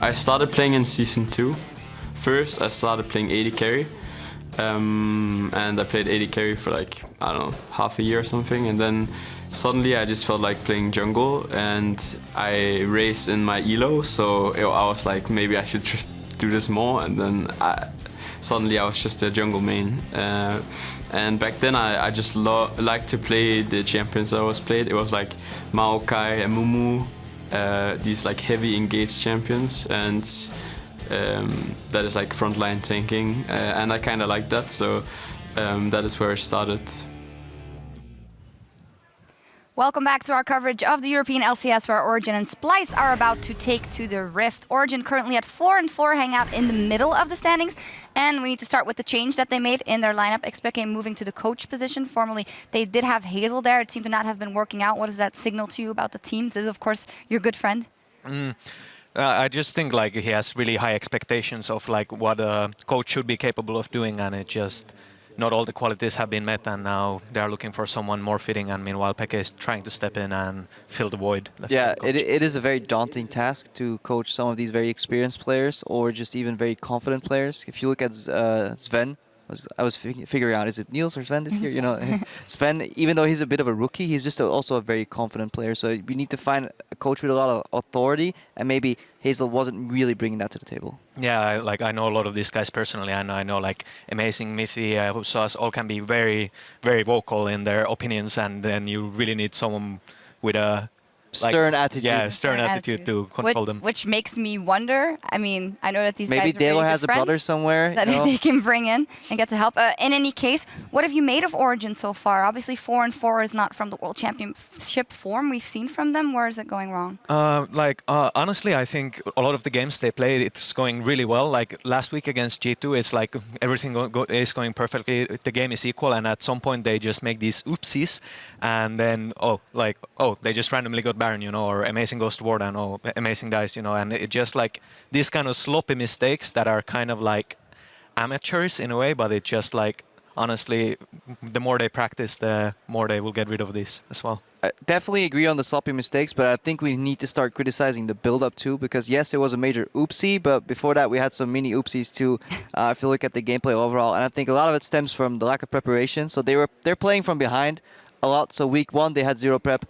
I started playing in Season 2. First, I started playing AD carry. And I played AD carry for like, I don't know, half a year or something. And then suddenly I just felt like playing jungle. And I raced in my elo. So I was like, maybe I should do this more. And then suddenly I was just a jungle main. And back then I just liked to play the champions I always played. It was like Maokai and Mumu, these like heavy engaged champions, and that is like frontline tanking, and I kind of like that, so that is where it started. Welcome back to our coverage of the European LCS, where Origen and Splyce are about to take to the Rift. Origen currently at 4-4, hang out in the middle of the standings. And we need to start with the change that they made in their lineup. Expeke moving to the coach position. Formerly, they did have Hazel there. It seemed to not have been working out. What does that signal to you about the teams? This is, of course, your good friend. I just think like he has really high expectations of like what a coach should be capable of doing, and it just not all the qualities have been met, and now they are looking for someone more fitting, and meanwhile Peke is trying to step in and fill the void. Yeah, it is a very daunting task to coach some of these very experienced players or just even very confident players. If you look at Sven, I was figuring out, is it Niels or Sven this year? You know, Sven, even though he's a bit of a rookie, he's just also a very confident player. So we need to find a coach with a lot of authority, and maybe Hazel wasn't really bringing that to the table. Yeah, I know a lot of these guys personally, and I know like Amazing, Mithy, Husas all can be very, very vocal in their opinions, and then you really need someone with a stern attitude. Yeah, stern attitude to control them. Which makes me wonder. I mean, I know that these maybe guys are really Dalo has a brother somewhere that they can bring in and get to help. In any case, what have you made of Origen so far? Obviously, 4-4 is not from the World Championship form we've seen from them. Where is it going wrong? Honestly, I think a lot of the games they play, it's going really well. Like last week against G2, it's like everything is going perfectly. The game is equal, and at some point they just make these oopsies, and then they just randomly got Baron, you know, or Amazing goes to Warden, or Amazing dies, you know, and it just like these kind of sloppy mistakes that are kind of like amateurs in a way, but it just like, honestly, the more they practice, the more they will get rid of this as well. I definitely agree on the sloppy mistakes, but I think we need to start criticizing the build-up too, because yes, it was a major oopsie, but before that we had some mini oopsies too, if you look at the gameplay overall, and I think a lot of it stems from the lack of preparation. So they're playing from behind a lot, so week 1 they had 0 prep.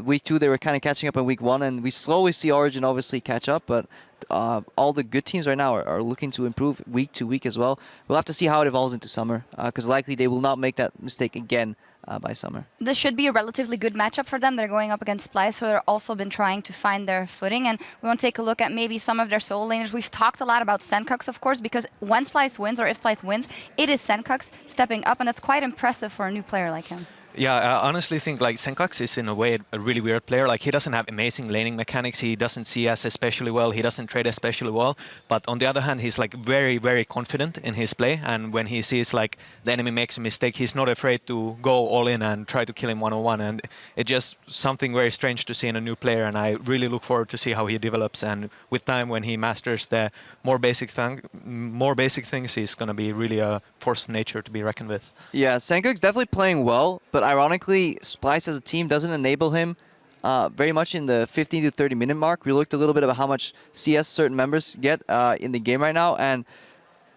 Week 2 they were kind of catching up in week 1, and we slowly see Origen obviously catch up, but all the good teams right now are looking to improve week to week as well. We'll have to see how it evolves into summer, because likely they will not make that mistake again by summer. This should be a relatively good matchup for them. They're going up against Splyce, who have also been trying to find their footing, and we want to take a look at maybe some of their solo laners. We've talked a lot about Senkux, of course, because when Splyce wins, or if Splyce wins, it is Senkux stepping up, and it's quite impressive for a new player like him. Yeah, I honestly think like Senkux is in a way a really weird player. Like he doesn't have amazing laning mechanics. He doesn't CS especially well. He doesn't trade especially well. But on the other hand, he's like very, very confident in his play. And when he sees like the enemy makes a mistake, he's not afraid to go all in and try to kill him one-on-one. And it's just something very strange to see in a new player. And I really look forward to see how he develops. And with time, when he masters the more basic things, he's gonna be really a force of nature to be reckoned with. Yeah, Senkux definitely playing well, but ironically, Splyce as a team doesn't enable him very much in the 15 to 30 minute mark. We looked a little bit about how much CS certain members get in the game right now, and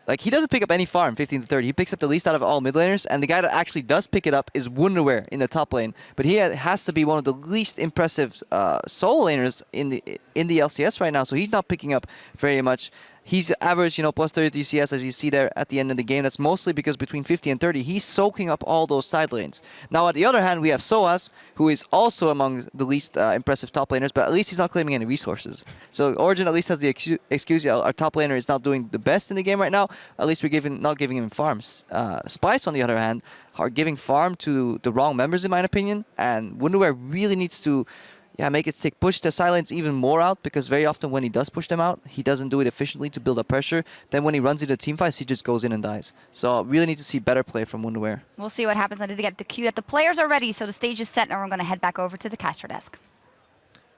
like he doesn't pick up any farm 15 to 30. He picks up the least out of all mid laners, and the guy that actually does pick it up is Wunderwear in the top lane. But he has to be one of the least impressive solo laners in the LCS right now, so he's not picking up very much. He's average, you know, plus 33 CS, as you see there at the end of the game. That's mostly because between 50 and 30, he's soaking up all those side lanes. Now, on the other hand, we have Soaz, who is also among the least impressive top laners, but at least he's not claiming any resources. So Origen at least has the excuse, our top laner is not doing the best in the game right now. At least we're not giving him farms. Splyce, on the other hand, are giving farm to the wrong members, in my opinion, and Wunderwear really needs to make it stick. Push the silence even more out, because very often when he does push them out, he doesn't do it efficiently to build up pressure. Then when he runs into team fights, he just goes in and dies. So really need to see better play from Wunderwear. We'll see what happens. I need to get the cue that the players are ready, so the stage is set, and we're going to head back over to the caster desk.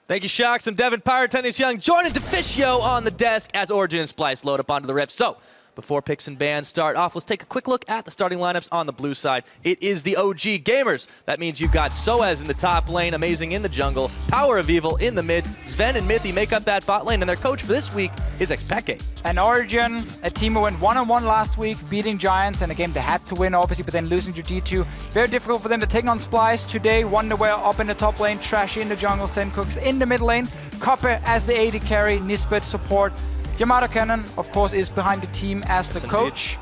Thank you, Shocks. I'm Devin Pyrotennis Young, joining Deficio on the desk as Origen and Splyce load up onto the Rift. So, before picks and bans start off, let's take a quick look at the starting lineups on the blue side. It is the OG Gamers. That means you've got Soaz in the top lane, Amazing in the jungle, Power of Evil in the mid, Sven and Mithy make up that bot lane, and their coach for this week is Xpeke. And Origen, a team who went 1-on-1 last week, beating Giants in a game they had to win, obviously, but then losing to G2. Very difficult for them to take on Splyce today. Wonderwear up in the top lane, Trashy in the jungle, Sencooks in the mid lane, Copper as the AD carry, Nisbet support. Yamato Cannon, of course, is behind the team as the coach.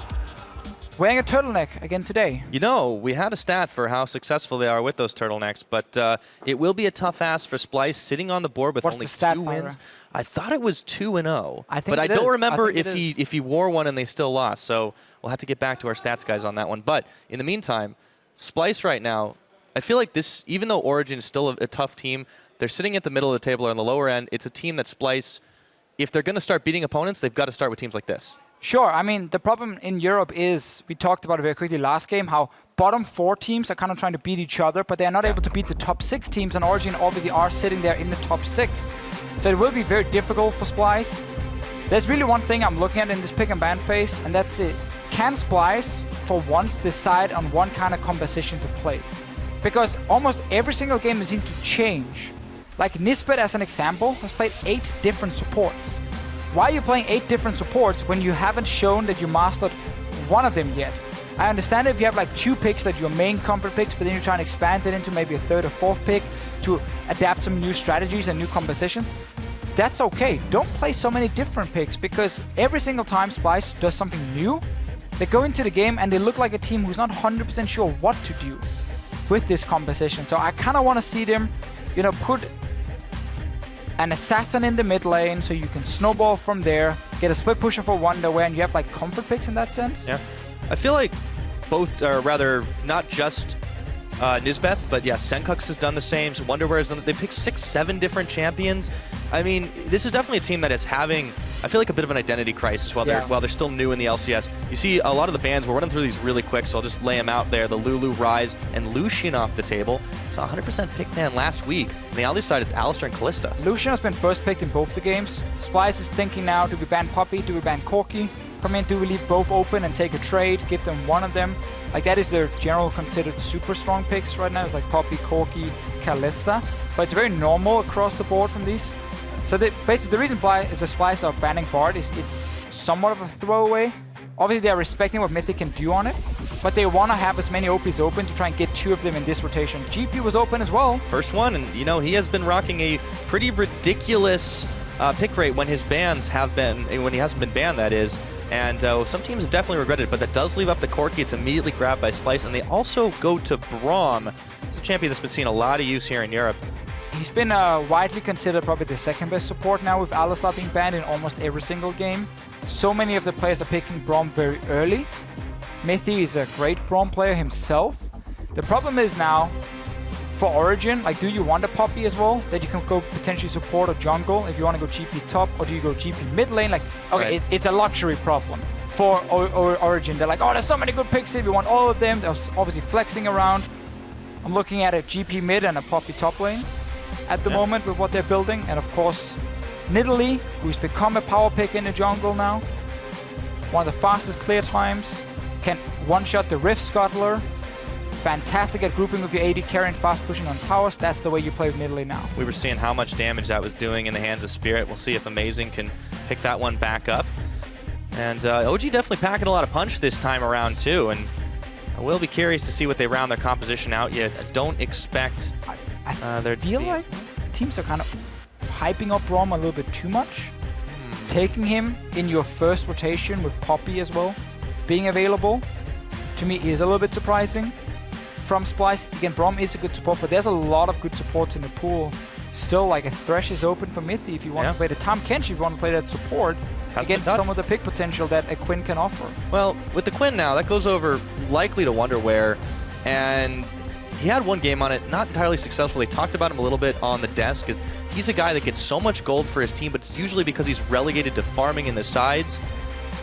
Wearing a turtleneck again today. You know, we had a stat for how successful they are with those turtlenecks, but it will be a tough ask for Splyce sitting on the board with only 2 wins. I thought it was 2-0, but I don't remember if he wore one and they still lost. So we'll have to get back to our stats guys on that one. But in the meantime, Splyce right now, I feel like this, even though Origen is still a tough team, they're sitting at the middle of the table or on the lower end. It's a team that Splyce, if they're going to start beating opponents, they've got to start with teams like this. Sure, I mean, the problem in Europe is, we talked about it very quickly last game, how bottom 4 teams are kind of trying to beat each other, but they're not able to beat the top 6 teams, and Origen obviously are sitting there in the top 6. So it will be very difficult for Splyce. There's really one thing I'm looking at in this pick and ban phase, and that's it. Can Splyce, for once, decide on one kind of composition to play? Because almost every single game they seem to change. Like Nisbet, as an example, has played 8 different supports. Why are you playing 8 different supports when you haven't shown that you mastered one of them yet? I understand if you have like 2 picks that your main comfort picks, but then you're trying to expand it into maybe a 3rd or 4th pick to adapt some new strategies and new compositions. That's okay. Don't play so many different picks, because every single time Splyce does something new, they go into the game and they look like a team who's not 100% sure what to do with this composition. So I kind of want to see them, you know, put an assassin in the mid lane so you can snowball from there, get a split pusher for Wonderwear, and you have like comfort picks in that sense. Yeah, I feel like both, or rather, not just Nisbeth, but yeah, Sencooks has done the same. So Wonderwear has done it. They picked 6-7 different champions. I mean, this is definitely a team that is having, I feel like, a bit of an identity crisis while they're still new in the LCS. You see a lot of the bans, we're running through these really quick, so I'll just lay them out there. The Lulu, Rise, and Lucian off the table. Saw 100% pick man last week. On the other side, it's Alistar and Callista. Lucian has been first picked in both the games. Splyce is thinking now, do we ban Poppy, do we ban Corki? Come in, do we leave both open and take a trade, give them one of them? Like, that is their general considered super strong picks right now. It's like Poppy, Corki, Callista. But it's very normal across the board from these. So basically, the reason why is the Splyce are banning Bard is it's somewhat of a throwaway. Obviously, they're respecting what Mythic can do on it, but they want to have as many OPs open to try and get 2 of them in this rotation. GP was open as well. First one, and you know, he has been rocking a pretty ridiculous pick rate when his bans have been, when he hasn't been banned, that is. And some teams have definitely regretted it, but that does leave up the Corki. It's immediately grabbed by Splyce, and they also go to Braum. It's a champion that's been seeing a lot of use here in Europe. He's been widely considered probably the 2nd best support now, with Alistar being banned in almost every single game. So many of the players are picking Braum very early. Mithy is a great Braum player himself. The problem is now, for Origen, like, do you want a Poppy as well? That you can go potentially support a jungle if you want to go GP top, or do you go GP mid lane? Like, okay, right. It's a luxury problem for Origen. They're like, oh, there's so many good picks if you want all of them. They're obviously flexing around. I'm looking at a GP mid and a Poppy top lane at the moment with what they're building. And of course, Nidalee, who's become a power pick in the jungle now. One of the fastest clear times. Can one-shot the Rift Scuttler. Fantastic at grouping with your AD carry and fast pushing on towers. That's the way you play with Nidalee now. We were seeing how much damage that was doing in the hands of Spirit. We'll see if Amazing can pick that one back up. And OG definitely packing a lot of punch this time around too. And I will be curious to see what they round their composition out yet. I don't expect I feel like teams are kind of hyping up Braum a little bit too much. Taking him in your first rotation with Poppy as well, being available, to me is a little bit surprising. From Splyce, again, Braum is a good support, but there's a lot of good supports in the pool. Still, like, a Thresh is open for Mithy if you want to play the Tahm Kench, if you want to play that support against some of the pick potential that a Quinn can offer. Well, with the Quinn now, that goes over likely to Wonderwear, and he had one game on it, not entirely successful. They talked about him a little bit on the desk. He's a guy that gets so much gold for his team, but it's usually because he's relegated to farming in the sides,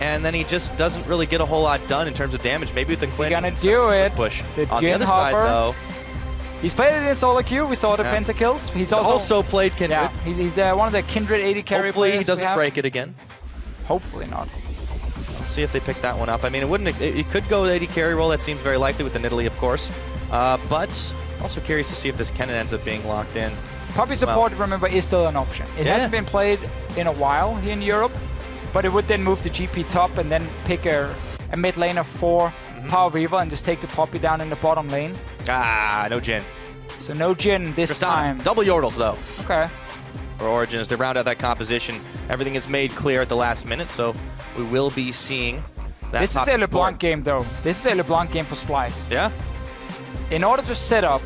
and then he just doesn't really get a whole lot done in terms of damage. Maybe with the Quinn, he's gonna do it. Push. On the other side, though, he's played it in solo queue. We saw the pentakills. He's also played Kindred. Yeah, he's one of the Kindred AD carry Hopefully players. he doesn't break it again. Hopefully not. Let's see if they pick that one up. I mean, it could go AD carry role. That seems very likely with the Nidalee, of course. But also curious to see if this Kennen ends up being locked in. Poppy support, remember, is still an option. It hasn't been played in a while here in Europe, but it would then move to GP top and then pick a mid laner for Power Weaver and just take the Poppy down in the bottom lane. Ah, no Jhin. So no Jhin this time. Double Yordles, though. Okay. For Origen, as they round out that composition, everything is made clear at the last minute, so we will be seeing that. This is a LeBlanc game, though. This is a LeBlanc game for Splyce. Yeah? In order to set up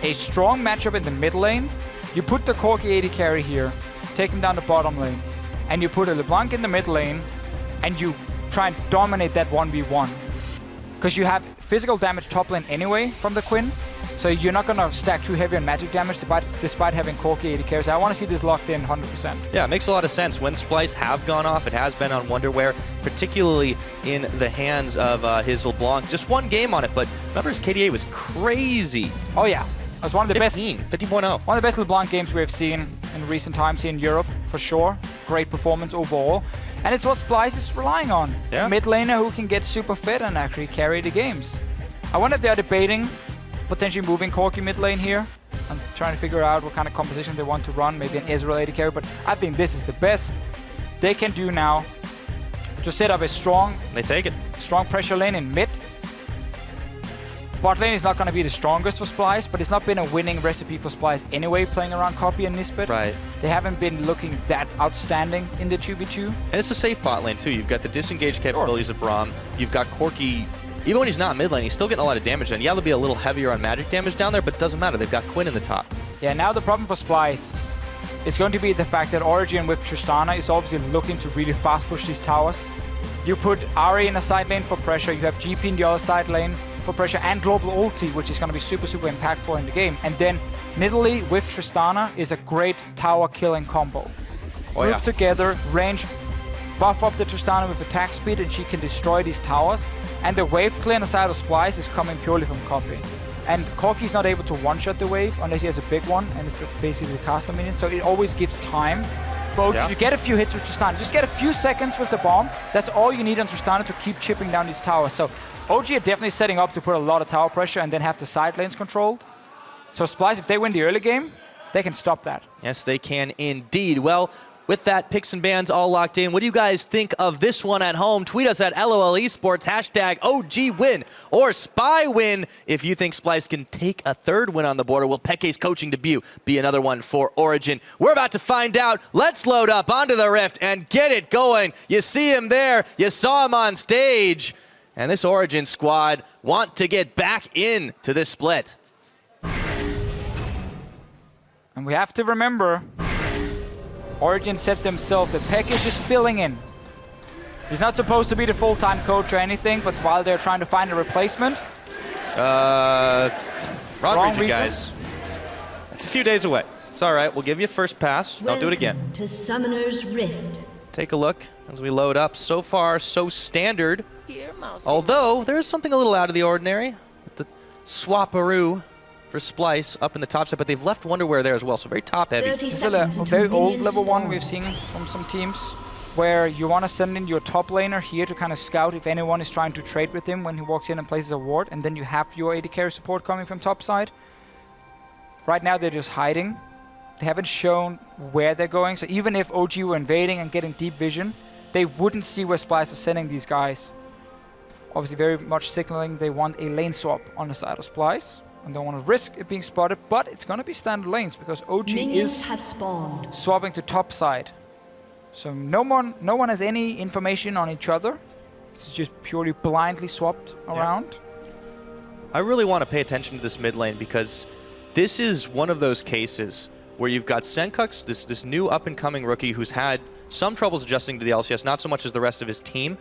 a strong matchup in the mid lane, you put the Corki AD carry here, take him down the bottom lane, and you put a LeBlanc in the mid lane, and you try and dominate that 1v1. Because you have physical damage top lane anyway from the Quinn, so you're not going to stack too heavy on magic damage despite having Corki AD carries. I want to see this locked in 100%. Yeah, it makes a lot of sense. When Splyce have gone off, it has been on Wonderwear, particularly in the hands of his LeBlanc. Just one game on it, but remember his KDA was crazy. Oh yeah. It was one of the 50.0. One of the best LeBlanc games we have seen in recent times here in Europe, for sure. Great performance overall. And it's what Splyce is relying on. Yeah. Mid laner who can get super fit and actually carry the games. I wonder if they are debating potentially moving Corki mid lane here. I'm trying to figure out what kind of composition they want to run. Maybe an Ezreal AD carry, but I think this is the best they can do now to set up a strong... They take it. Strong pressure lane in mid. Bot lane is not going to be the strongest for Splyce, but it's not been a winning recipe for Splyce anyway, playing around Copy and Nisbet. Right. They haven't been looking that outstanding in the 2v2. And it's a safe bot lane, too. You've got the disengage capabilities of Braum. You've got Corki. Even when he's not mid lane, he's still getting a lot of damage done. Yeah, they'll be a little heavier on magic damage down there, but it doesn't matter. They've got Quinn in the top. Yeah, now the problem for Splyce is going to be the fact that Origen with Tristana is obviously looking to really fast push these towers. You put Ari in a side lane for pressure. You have GP in the other side lane for pressure and global ulti, which is going to be super, super impactful in the game. And then Nidalee with Tristana is a great tower killing combo. Group together, range, buff up the Tristana with attack speed, and she can destroy these towers. And the wave clear on the side of Splyce is coming purely from Copy. And Corki's not able to one-shot the wave unless he has a big one, and it's basically the caster minion, so it always gives time. But you get a few hits with Tristana. Just get a few seconds with the bomb. That's all you need on Tristana to keep chipping down these towers. So OG are definitely setting up to put a lot of tower pressure and then have the side lanes controlled. So Splyce, if they win the early game, they can stop that. Yes, they can indeed. Well, with that, picks and bans all locked in. What do you guys think of this one at home? Tweet us at LOL Esports, hashtag OG win or Spy win. If you think Splyce can take a third win on the board, or will Peke's coaching debut be another one for Origen? We're about to find out. Let's load up onto the Rift and get it going. You see him there. You saw him on stage. And this Origen squad want to get back into this split. And we have to remember, Origen said themselves that Peck is just filling in. He's not supposed to be the full-time coach or anything, but while they're trying to find a replacement... Wrong region, guys. It's a few days away. It's all right. We'll give you a first pass. I'll do it again. To Summoner's Rift. Take a look as we load up. So far, so standard. Although, there's something a little out of the ordinary with the swaparoo for Splyce up in the top set, but they've left Wonderwear there as well, so very top-heavy. This is a very old level 1 we've seen from some teams, where you want to send in your top laner here to kind of scout if anyone is trying to trade with him when he walks in and places a ward, and then you have your AD carry support coming from top side. Right now, they're just hiding. They haven't shown where they're going, so even if OG were invading and getting deep vision, they wouldn't see where Splyce is sending these guys. Obviously very much signaling they want a lane swap on the side of Splyce and don't want to risk it being spotted, but it's going to be standard lanes because OG is swapping to top side. So no one has any information on each other. It's just purely blindly swapped around. I really want to pay attention to this mid lane because this is one of those cases where you've got Senkux, this new up-and-coming rookie who's had some troubles adjusting to the LCS, not so much as the rest of his team,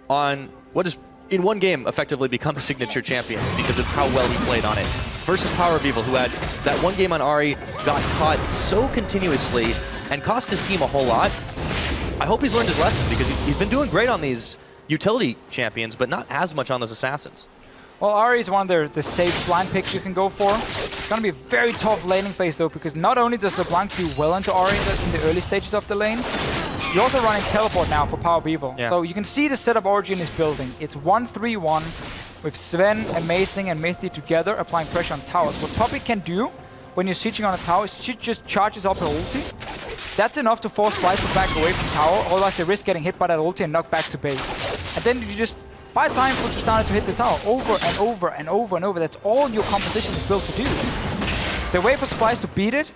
on what is, in one game, effectively become a signature champion because of how well he played on it. Versus Power of Evil, who had that one game on Ari, got caught so continuously and cost his team a whole lot. I hope he's learned his lesson because he's been doing great on these utility champions, but not as much on those assassins. Well, Ari is one of the safe blind picks you can go for. It's going to be a very tough laning phase though, because not only does LeBlanc do well into Ari in the early stages of the lane, You're also running teleport now for Power of Evil. Yeah. So you can see the setup Origen is building. It's 1-3-1 with Sven, Amazing, and Mythy together applying pressure on towers. What Poppy can do when you're sieging on a tower is she just charges up her ulti. That's enough to force Splyce to back away from tower, otherwise they risk getting hit by that ulti and knocked back to base. And then you just buy time for Tristana to hit the tower over and over and over and over. That's all your composition is built to do. The way for Splyce to beat it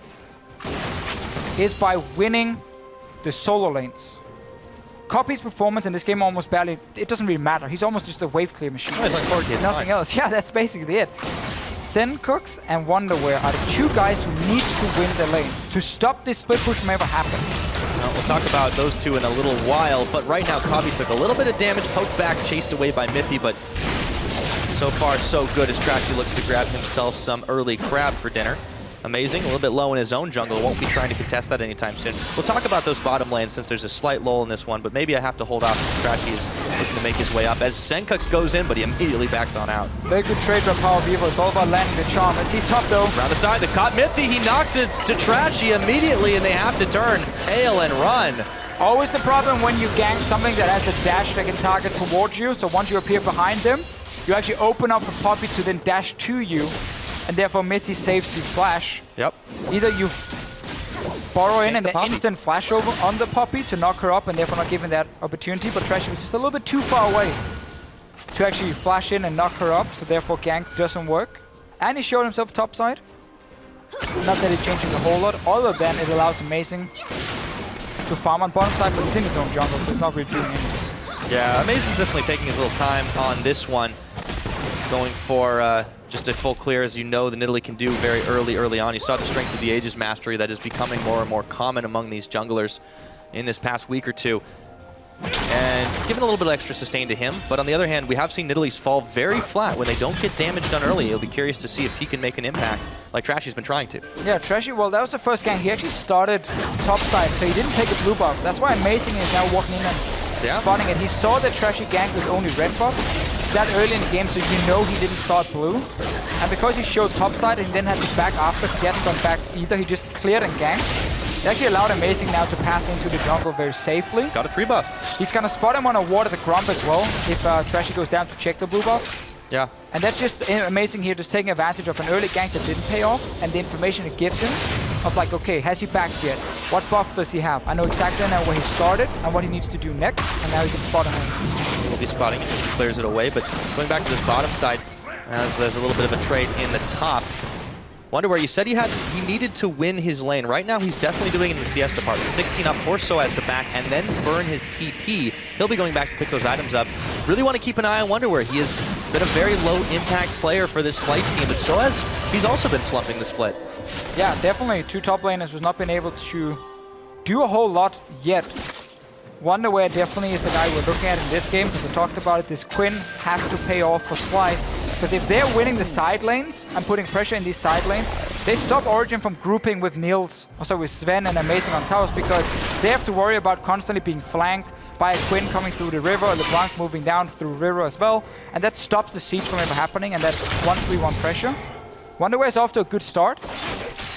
is by winning the solo lanes. Copy's performance in this game almost barely, it doesn't really matter. He's almost just a wave clear machine. Oh, it's like 4 kids. Nothing else. Yeah, that's basically it. Sencooks and Wonderwear are the two guys who need to win the lanes to stop this split push from ever happening. Well, we'll talk about those two in a little while, but right now Copy took a little bit of damage, poked back, chased away by Mythy, but so far so good as Trashy looks to grab himself some early crab for dinner. Amazing, a little bit low in his own jungle, won't be trying to contest that anytime soon. We'll talk about those bottom lanes since there's a slight lull in this one, but maybe I have to hold off since Trashy is looking to make his way up as Sencooks goes in, but he immediately backs on out. Very good trade by Power of Evil. It's all about landing the charm. Let's see top though. Around the side, the caught Mythy, he knocks it to Trashy immediately, and they have to turn tail and run. Always the problem when you gank something that has a dash that can target towards you, so once you appear behind them, you actually open up the Poppy to then dash to you, and therefore Mythy saves his flash. Yep. Either you borrow in and then instant flash over on the Poppy to knock her up and therefore not giving that opportunity, but Trashy was just a little bit too far away to actually flash in and knock her up, so therefore gank doesn't work. And he showed himself topside. Not that it changes a whole lot, other than it allows Amazing to farm on bottom side, but he's in his own jungle, so it's not really doing anything. Yeah, Amazing's definitely taking his little time on this one, going for just a full clear, as you know the Nidalee can do very early on. You saw the strength of the Aegis mastery that is becoming more and more common among these junglers in this past week or two. And giving a little bit of extra sustain to him, but on the other hand, we have seen Nidalee's fall very flat when they don't get damage done early. You'll be curious to see if he can make an impact like Trashy's been trying to. Yeah, Trashy, well, that was the first gank. He actually started top side, so he didn't take a blue buff. That's why Amazing is now walking in and spawning it. He saw that Trashy gank with only red buff that early in the game, so you know he didn't start blue. And because he showed top side and he didn't have to back after, he hadn't gone back either, he just cleared and ganked. It actually allowed Amazing now to path into the jungle very safely. Got a 3 buff. He's gonna spot him on a ward at the Grump as well, if Trashy goes down to check the blue buff. Yeah. And that's just Amazing here, just taking advantage of an early gank that didn't pay off, and the information it gives him of like, okay, has he backed yet? What buff does he have? I know exactly now where he started and what he needs to do next, and now he can spot him in. He'll be spotting it as he clears it away, but going back to this bottom side, as there's a little bit of a trade in the top. Wonderwear, you said he needed to win his lane. Right now, he's definitely doing it in the CS department. 16 up, force Soaz to back, and then burn his TP. He'll be going back to pick those items up. Really want to keep an eye on Wonderwear. He has been a very low-impact player for this Splyce team, but Soaz, he's also been slumping the split. Yeah, definitely. 2 top laners who's not been able to do a whole lot yet. Wonderwear definitely is the guy we're looking at in this game, because we talked about it. This Quinn has to pay off for Splyce. Because if they're winning the side lanes and putting pressure in these side lanes, they stop Origen from grouping with Niels, also with Sven and Amazing on towers, because they have to worry about constantly being flanked by a Quinn coming through the river, LeBlanc moving down through river as well, and that stops the siege from ever happening, and that 1-3-1 pressure. Wonderwear is off to a good start.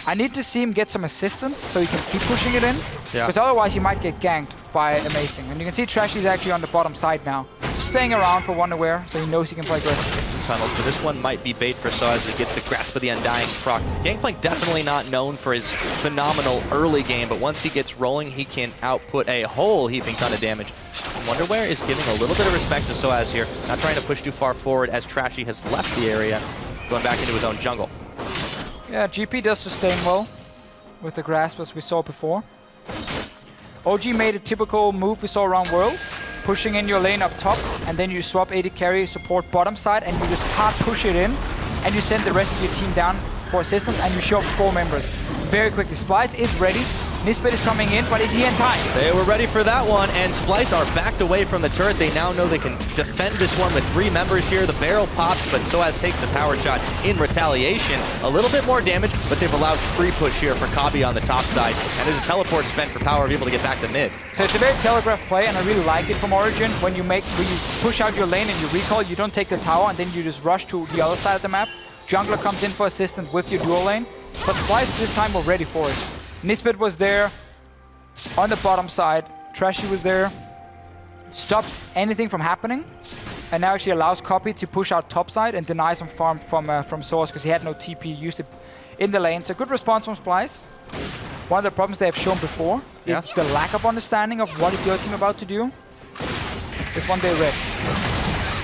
I need to see him get some assistance so he can keep pushing it in, because otherwise he might get ganked by Amazing. And you can see Trashy's actually on the bottom side now, just staying around for Wonderwear so he knows he can play aggressive. Some tunnels, but this one might be bait for Saw as he gets the grasp of the Undying proc. Gangplank definitely not known for his phenomenal early game, but once he gets rolling, he can output a whole heaping ton of damage. Wonderwear is giving a little bit of respect to Soaz here, not trying to push too far forward as Trashy has left the area, going back into his own jungle. Yeah, GP does sustain well with the grasp as we saw before. OG made a typical move we saw around World, pushing in your lane up top, and then you swap AD carry support bottom side, and you just hard push it in, and you send the rest of your team down for assistance, and you show up 4 members very quickly. Splyce is ready. Nisbet is coming in, but is he in time? They were ready for that one, and Splyce are backed away from the turret. They now know they can defend this one with 3 members here. The barrel pops, but Soaz takes a power shot in retaliation. A little bit more damage, but they've allowed free push here for Kabi on the top side, and there's a teleport spent for Power of Evil to get back to mid. So it's a very telegraphed play, and I really like it from Origen. When you push out your lane and you recall, you don't take the tower, and then you just rush to the other side of the map. Jungler comes in for assistance with your dual lane, but Splyce this time were ready for it. Nisbet was there on the bottom side, Trashy was there. Stops anything from happening. And now actually allows Copy to push out topside and deny some farm from Source because he had no TP, used it in the lane. So good response from Splyce. One of the problems they have shown before is the lack of understanding of what is your team about to do. This one they read.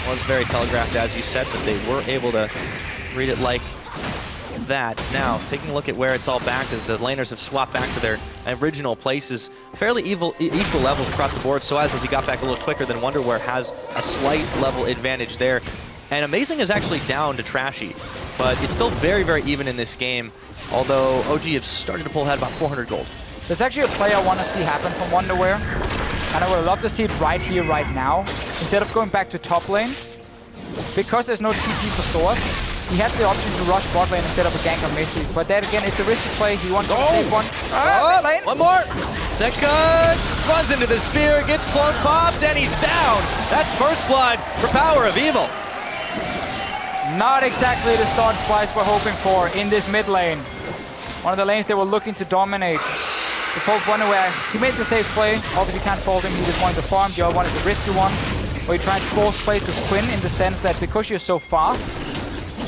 Was very telegraphed, as you said, but they were able to read it like that. Now, taking a look at where it's all back as the laners have swapped back to their original places. Fairly equal levels across the board. So as he got back a little quicker than Wonderware has a slight level advantage there. And Amazing is actually down to Trashy, but it's still very, very even in this game, although OG have started to pull ahead about 400 gold. There's actually a play I want to see happen from Wonderware, and I would love to see it right here, right now, instead of going back to top lane. Because there's no TP for Source, he had the option to rush bot lane instead of a gank on Mythic, but that again is the risky play. He wants to take one. Lane. One more! Senkax runs into the spear, gets clone popped, and he's down! That's first blood for Power of Evil. Not exactly the start Splyce were hoping for in this mid lane. One of the lanes they were looking to dominate. The folk Wonderware, he made the safe play. Obviously can't fault him, he just wanted to farm. The other one is the risky one, where you try and force plays with Quinn in the sense that because you're so fast,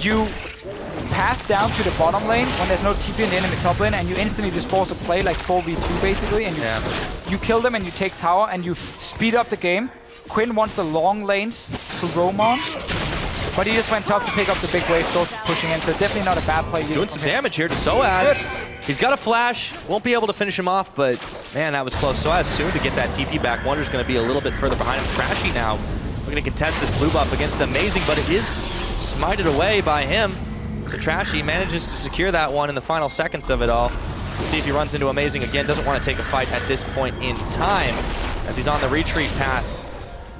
you path down to the bottom lane when there's no TP in the enemy top lane, and you instantly just force a play like 4v2 basically, and you kill them and you take tower and you speed up the game. Quinn wants the long lanes to roam on, but he just went top to pick up the big wave, so just pushing in, so definitely not a bad play. He's doing some damage here to Soaz. He's got a flash, won't be able to finish him off, but man, that was close. Soaz soon to get that TP back. Wonder's going to be a little bit further behind him. Trashy now looking to contest this blue buff against Amazing, but it is smited away by him. So Trashy manages to secure that one in the final seconds of it all. Let's see if he runs into Amazing again. Doesn't want to take a fight at this point in time as he's on the retreat path.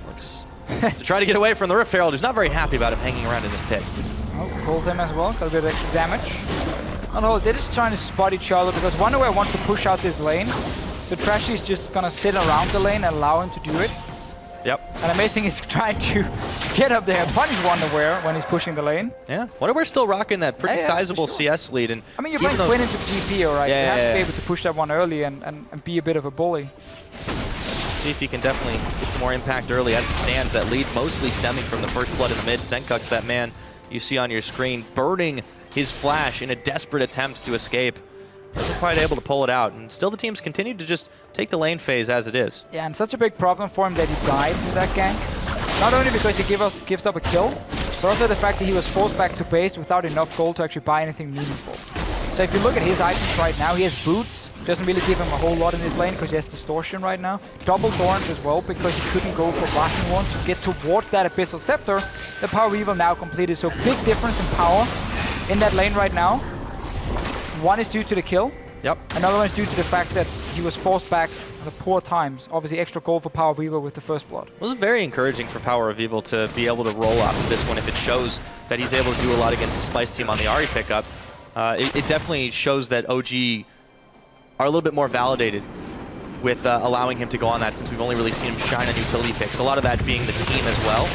Looks to try to get away from the Rift Herald, who's not very happy about him hanging around in this pit. Oh, pulls him as well, got a bit of extra damage. Although they're just trying to spot each other because Wonderware wants to push out this lane. So Trashy's just gonna sit around the lane and allow him to do it. Yep. And Amazing is trying to get up there and punish Wonderware when he's pushing the lane. Yeah, Wonderware's still rocking that pretty sizable CS lead. And I mean, you're playing Quinn into GP, alright? You have to be able to push that one early and be a bit of a bully. See if he can definitely get some more impact early as it stands. That lead mostly stemming from the first blood in the mid. Senkax, that man you see on your screen, burning his flash in a desperate attempt to escape. Wasn't quite able to pull it out, and still the teams continue to just take the lane phase as it is. Yeah, and such a big problem for him that he died to that gank. Not only because he gives up a kill, but also the fact that he was forced back to base without enough gold to actually buy anything meaningful. So if you look at his items right now, he has boots. Doesn't really give him a whole lot in his lane because he has distortion right now. Double thorns as well because he couldn't go for blasting one to get towards that Abyssal Scepter. The Power Evil now completed, so big difference in power in that lane right now. One is due to the kill. Yep. Another one is due to the fact that he was forced back at the poor times. Obviously extra gold for Power of Evil with the first blood. It was very encouraging for Power of Evil to be able to roll off of this one if it shows that he's able to do a lot against the Splyce team on the Ahri pickup. It definitely shows that OG are a little bit more validated with allowing him to go on that, since we've only really seen him shine on utility picks. A lot of that being the team as well.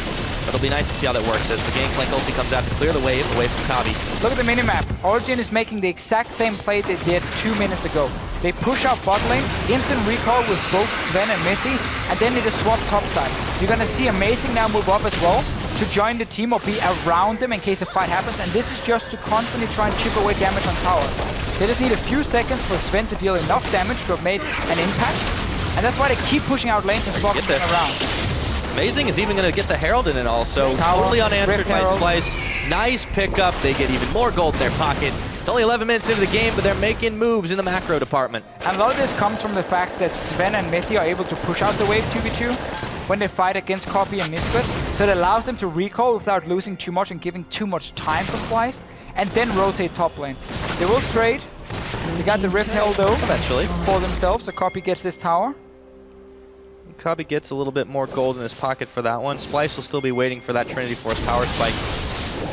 But it'll be nice to see how that works as the Gangplank ulti comes out to clear the wave away from Kabi. Look at the minimap. Origen is making the exact same play they did 2 minutes ago. They push out bot lane, instant recall with both Sven and Mithy, and then they just swap topside. You're gonna see Amazing now move up as well to join the team or be around them in case a fight happens, and this is just to constantly try and chip away damage on tower. They just need a few seconds for Sven to deal enough damage to have made an impact, and that's why they keep pushing out lanes and swapping around. Amazing is even going to get the Herald in it also. Totally unanswered by Splyce. Nice pickup. They get even more gold in their pocket. It's only 11 minutes into the game, but they're making moves in the macro department. And a lot of this comes from the fact that Sven and Mithy are able to push out the wave 2v2 when they fight against Copy and Nisbet. So it allows them to recall without losing too much and giving too much time for Splyce, and then rotate top lane. They will trade. They got the Rift Herald though eventually for themselves, so Copy gets this tower. Copy gets a little bit more gold in his pocket for that one. Splyce will still be waiting for that Trinity Force power spike.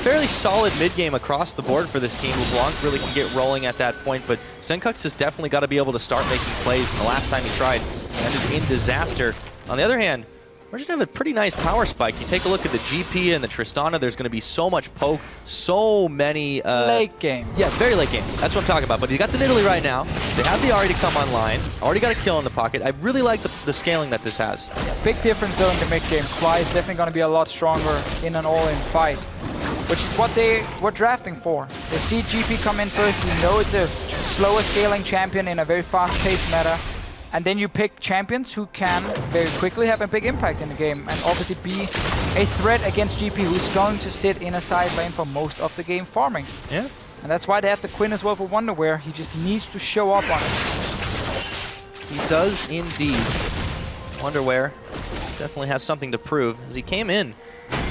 Fairly solid mid-game across the board for this team. LeBlanc really can get rolling at that point, but Senkax has definitely got to be able to start making plays, and the last time he tried ended in disaster. On the other hand, Origin have a pretty nice power spike. You take a look at the GP and the Tristana, there's going to be so much poke, so many... late game. Yeah, very late game. That's what I'm talking about. But you got the Nidalee right now. They have the Ahri to come online. Already got a kill in the pocket. I really like the scaling that this has. Yeah, big difference though in the mid game. Splyce definitely going to be a lot stronger in an all-in fight, which is what they were drafting for. They see GP come in first. You know it's a slower scaling champion in a very fast-paced meta. And then you pick champions who can very quickly have a big impact in the game and obviously be a threat against GP, who's going to sit in a side lane for most of the game farming. Yeah. And that's why they have the Quinn as well for Wonderwear. He just needs to show up on it. He does indeed. Wonderwear definitely has something to prove, as he came in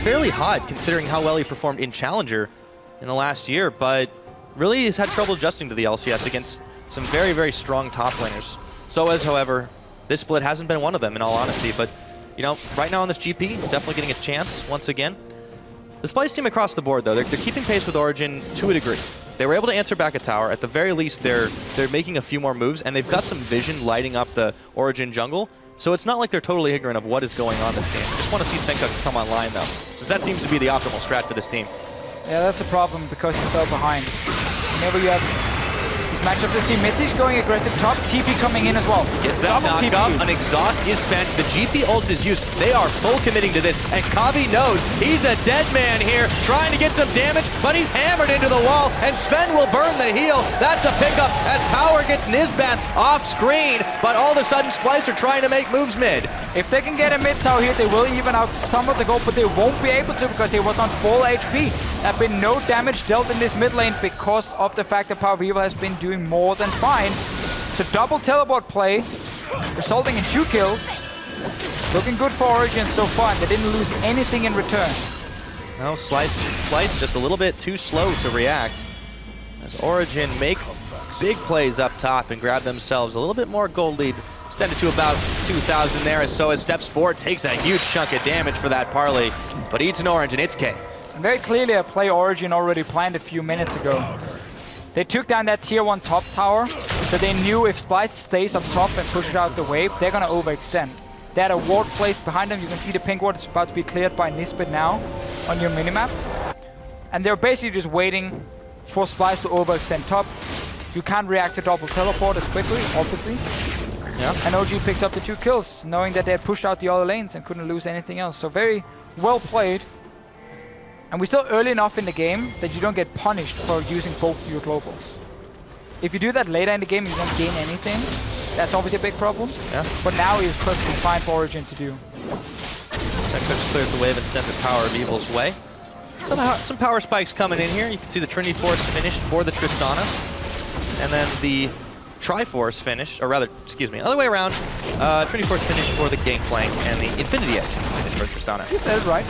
fairly hot considering how well he performed in Challenger in the last year, but really has had trouble adjusting to the LCS against some very, very strong top laners. Soaz, however, this split hasn't been one of them, in all honesty. But, you know, right now on this GP, he's definitely getting a chance once again. The Splyce team across the board, though, they're keeping pace with Origen to a degree. They were able to answer back a tower. At the very least, they're making a few more moves, and they've got some vision lighting up the Origen jungle. So it's not like they're totally ignorant of what is going on this game. I just want to see Senkux come online, though, since that seems to be the optimal strat for this team. Yeah, that's a problem because he fell behind. Whenever you have matchup this team. Mithy's going aggressive top, TP coming in as well. Gets that knock up, an exhaust is spent, the GP ult is used. They are full committing to this, and Kavi knows he's a dead man here, trying to get some damage, but he's hammered into the wall, and Sven will burn the heal. That's a pickup as Power gets Nisbath off screen, but all of a sudden Splyce are trying to make moves mid. If they can get a mid tower here, they will even out some of the gold, but they won't be able to because he was on full HP. There have been no damage dealt in this mid lane because of the fact that Power of Evil has been doing more than fine. It's a double teleport play, resulting in 2 kills. Looking good for Origen so far, and they didn't lose anything in return. No, Splyce just a little bit too slow to react, as Origen make big plays up top and grab themselves a little bit more gold lead. Extended to about 2,000 there, as Soaz steps forward, takes a huge chunk of damage for that parley, but eats an orange, and it's K. Very clearly a play Origen already planned a few minutes ago. They took down that tier 1 top tower, so they knew if Splyce stays up top and pushes out the wave, they're going to overextend. They had a ward placed behind them. You can see the pink ward is about to be cleared by Nisbet now on your minimap. And they're basically just waiting for Splyce to overextend top. You can't react to double teleport as quickly, obviously. Yeah. And OG picks up the 2 kills, knowing that they had pushed out the other lanes and couldn't lose anything else. So very well played. And we're still early enough in the game that you don't get punished for using both your globals. If you do that later in the game, you don't gain anything. That's obviously a big problem. Yeah. But now it's perfectly fine for Origen to do. Senkux clears the wave and sends the Power of Evil's way. Some power spikes coming in here. You can see the Trinity Force finished for the Tristana. And then the Triforce finished, or rather, excuse me, other way around. Trinity Force finished for the Gangplank, and the Infinity Edge finished for Tristana. You said it right.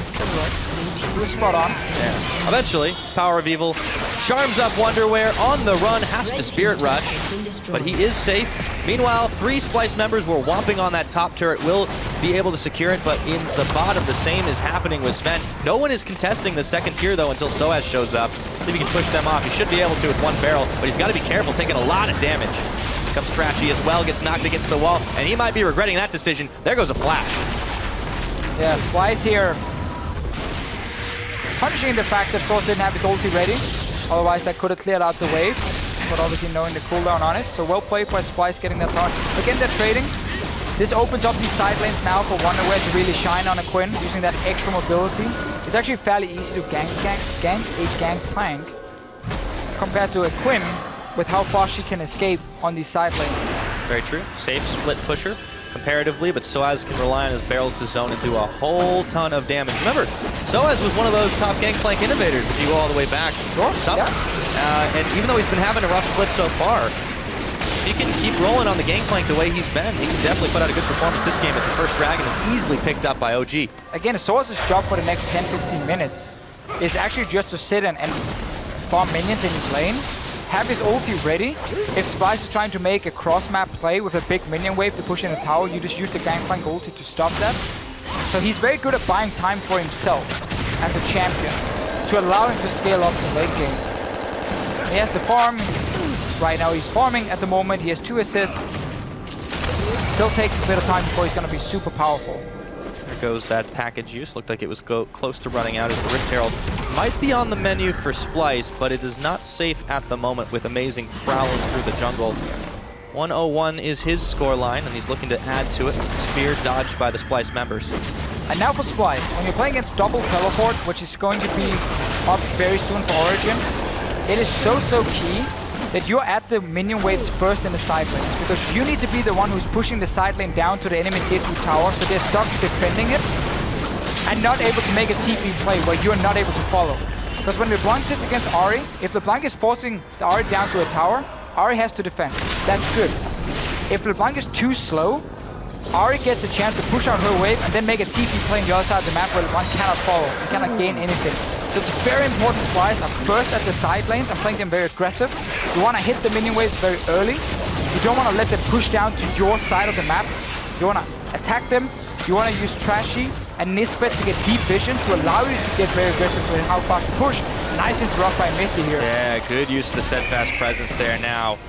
You were spot on. Yeah. Eventually, Power of Evil charms up Wonderwear on the run, has to Spirit Rush, but he is safe. Meanwhile, 3 Splyce members were whomping on that top turret, will be able to secure it, but in the bottom, the same is happening with Sven. No one is contesting the second tier, though, until Soaz shows up. See if he can push them off. He should be able to with 1 barrel, but he's got to be careful, taking a lot of damage. Here comes Trashy as well, gets knocked against the wall, and he might be regretting that decision. There goes a flash. Yeah, Splyce here punishing the fact that Soaz didn't have his ulti ready. Otherwise, that could have cleared out the wave, but obviously knowing the cooldown on it. So well played by Splyce getting that tower. Again, they're trading. This opens up these side lanes now for Wonderwear to really shine on a Quinn, using that extra mobility. It's actually fairly easy to gank a Gangplank compared to a Quinn with how fast she can escape on these side lanes. Very true. Safe split pusher comparatively, but Soaz can rely on his barrels to zone and do a whole ton of damage. Remember, Soaz was one of those top Gangplank innovators if you go all the way back summer. Yeah. And even though he's been having a rough split so far, if he can keep rolling on the Gangplank the way he's been, he can definitely put out a good performance this game as the first Dragon is easily picked up by OG. Again, Soaz's job for the next 10-15 minutes is actually just to sit and farm minions in his lane, have his ulti ready. If Splyce is trying to make a cross-map play with a big minion wave to push in a tower, you just use the Gangplank ulti to stop that. So he's very good at buying time for himself as a champion to allow him to scale up to late game. He has to farm. Right now he's farming at the moment. He has 2 assists. Still takes a bit of time before he's going to be super powerful. There goes that package use. Looked like it was close to running out as the Rift Herald might be on the menu for Splyce, but it is not safe at the moment with Amazing prowling through the jungle. 101 is his scoreline, and he's looking to add to it. Spear dodged by the Splyce members. And now for Splyce, when you're playing against double teleport, which is going to be up very soon for Origen, it is so key that you're at the minion waves first in the side lanes, because you need to be the one who's pushing the side lane down to the enemy tier 2 tower, so they're stuck defending it and not able to make a TP play where you're not able to follow. Because when LeBlanc sits against Ahri, if LeBlanc is forcing the Ahri down to a tower, Ahri has to defend. That's good. If LeBlanc is too slow, Ahri gets a chance to push out her wave and then make a TP play on the other side of the map where LeBlanc cannot follow, and cannot gain anything. So it's very important Splyce are first at the side lanes and playing them very aggressive. You want to hit the minion waves very early. You don't want to let them push down to your side of the map. You want to attack them. You want to use Trashy and Nisbet to get deep vision to allow you to get very aggressive with how fast to push. Nice interrupt by Mithi here. Yeah, good use of the steadfast presence there now.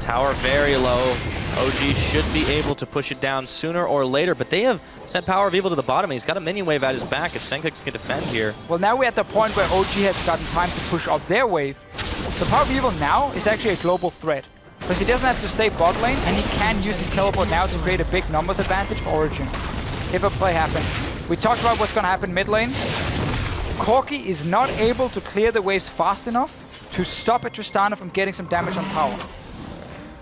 Tower very low. OG should be able to push it down sooner or later, but they have sent Power of Evil to the bottom, and he's got a minion wave at his back if Senkux can defend here. Well, now we're at the point where OG has gotten time to push up their wave. So Power of Evil now is actually a global threat, because he doesn't have to stay bot lane, and he can use his teleport now to create a big numbers advantage for Origen if a play happens. We talked about what's going to happen mid lane. Corki is not able to clear the waves fast enough to stop a Tristana from getting some damage on tower.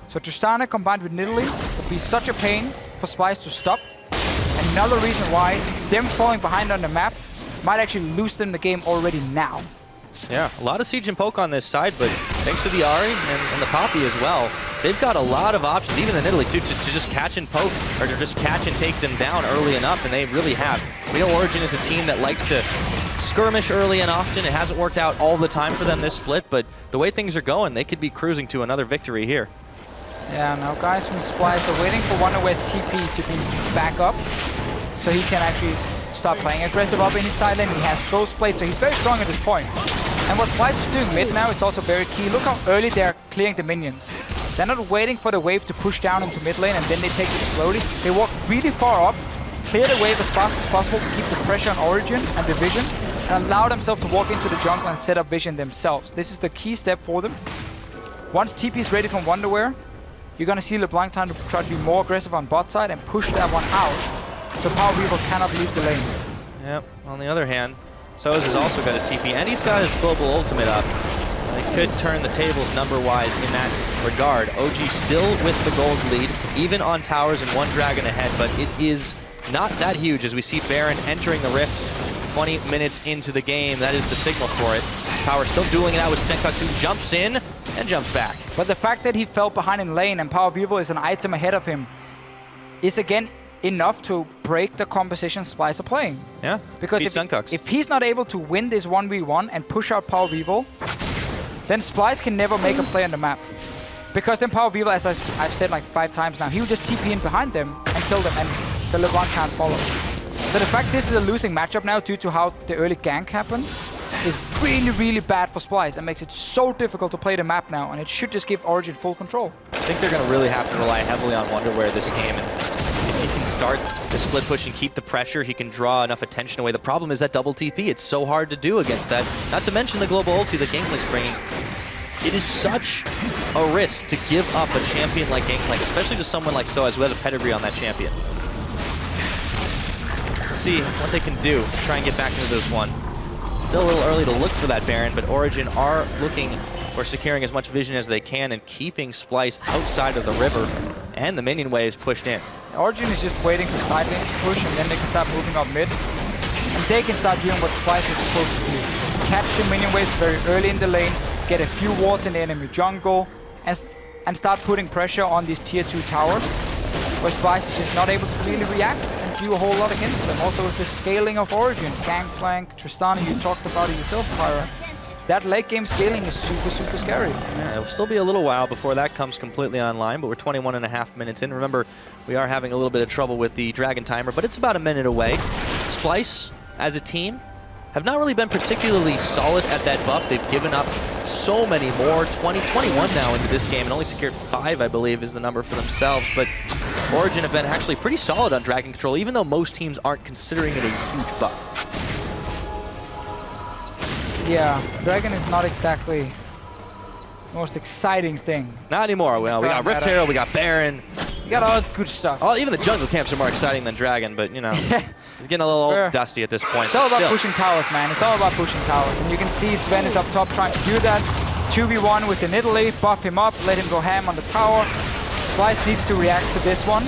So Tristana combined with Nidalee would be such a pain for Splyce to stop. Another reason why them falling behind on the map might actually lose them the game already now. Yeah, a lot of siege and poke on this side, but thanks to the Ahri and the Poppy as well, they've got a lot of options, even the Nidalee too, to just catch and poke, or to just catch and take them down early enough, and they really have. We know Origen is a team that likes to skirmish early and often. It hasn't worked out all the time for them this split, but the way things are going, they could be cruising to another victory here. Yeah, now guys from Splyce are waiting for WonderWare's TP to be back up, so he can actually start playing aggressive up in his side lane. He has Ghost Blade, so he's very strong at this point. And what Splyce is doing mid now is also very key. Look how early they're clearing the minions. They're not waiting for the wave to push down into mid lane and then they take it slowly. They walk really far up, clear the wave as fast as possible to keep the pressure on Origen and the vision, and allow themselves to walk into the jungle and set up vision themselves. This is the key step for them. Once TP is ready from WonderWare, you're going to see LeBlanc time to try to be more aggressive on bot side and push that one out, so Power Weaver cannot leave the lane. Yep, on the other hand, Soz has also got his TP, and he's got his global ultimate up. They could turn the tables number-wise in that regard. OG still with the gold lead, even on towers and one dragon ahead, but it is not that huge as we see Baron entering the Rift 20 minutes into the game. That is the signal for it. Power still dueling it out with Senkux, who jumps in and jumps back. But the fact that he fell behind in lane and Power of Evil is an item ahead of him is again enough to break the composition Splyce are playing. Yeah, because if he's not able to win this 1v1 and push out Power of Evil, then Splyce can never make a play on the map. Because then Power of Evil, as I've said like 5 times now, he will just TP in behind them and kill them, and the LeBlanc can't follow. So the fact this is a losing matchup now due to how the early gank happened is really, really bad for Splyce and makes it so difficult to play the map now, and it should just give Origen full control. I think they're going to really have to rely heavily on WonderWare this game, and if he can start the split push and keep the pressure, he can draw enough attention away. The problem is that double TP. It's so hard to do against that. Not to mention the global ulti that Gangplank's bringing. It is such a risk to give up a champion like Gangplank, especially to someone like Soaz who has a pedigree on that champion. Let's see what they can do to try and get back into this one. Still a little early to look for that Baron, but Origen are looking for securing as much vision as they can and keeping Splyce outside of the river, and the minion waves pushed in. Origen is just waiting for side lane to push, and then they can start moving up mid. And they can start doing what Splyce was supposed to do. Catch the minion waves very early in the lane, get a few wards in the enemy jungle, and start putting pressure on these tier 2 towers, where Splyce is just not able to really react and do a whole lot against them. Also with the scaling of Origen, Gangplank, Tristana, you talked about it yourself, Pyra. That late game scaling is super, super scary. Yeah, it'll still be a little while before that comes completely online, but we're 21.5 minutes in. Remember, we are having a little bit of trouble with the Dragon timer, but it's about a minute away. Splyce, as a team, have not really been particularly solid at that buff. They've given up so many more. 21 now into this game, and only secured 5, I believe, is the number for themselves. But Origen have been actually pretty solid on Dragon Control, even though most teams aren't considering it a huge buff. Yeah, Dragon is not exactly the most exciting thing. Not anymore. Well, we got Rift Herald, we got Baron. We got all good stuff. Oh, even the jungle camps are more exciting than Dragon, but you know, he's getting a little old dusty at this point. It's all about pushing towers, man. It's all about pushing towers. And you can see Sven is up top trying to do that. 2v1 with the Nidalee, buff him up, let him go ham on the tower. Splyce needs to react to this one.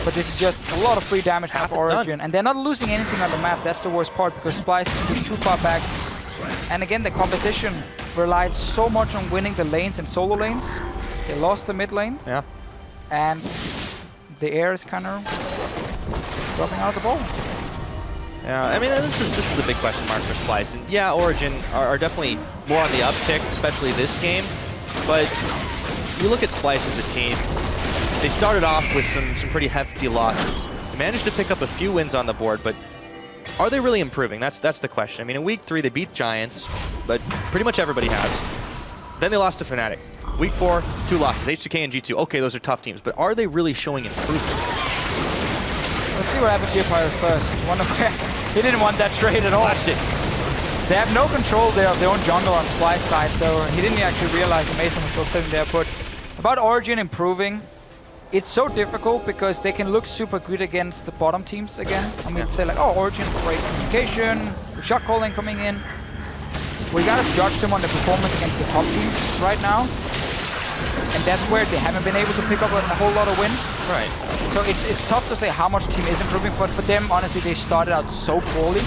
But this is just a lot of free damage for Origen. And they're not losing anything on the map. That's the worst part, because Splyce is pushed too far back. And again, the composition relied so much on winning the lanes and solo lanes. They lost the mid lane. Yeah. And the air is kind of dropping out of the ball. Yeah, I mean, this is the big question mark for Splyce. And yeah, Origen are definitely more on the uptick, especially this game. But you look at Splyce as a team, they started off with some pretty hefty losses. They managed to pick up a few wins on the board, but are they really improving? That's the question. I mean, in week 3, they beat Giants, but pretty much everybody has. Then they lost to Fnatic. Week 4, 2 losses, HTK and G2. Okay, those are tough teams, but are they really showing improvement? Let's see what happens here first. He didn't want that trade at all. They have no control there of their own jungle on Splyce side, so he didn't actually realize Mason was still sitting there. But about Origen improving, it's so difficult because they can look super good against the bottom teams again. I mean, say like, oh, Origen, great communication, good shot calling coming in. We gotta judge them on the performance against the top teams right now. And that's where they haven't been able to pick up a whole lot of wins. Right. So it's tough to say how much the team is improving, but for them, honestly, they started out so poorly.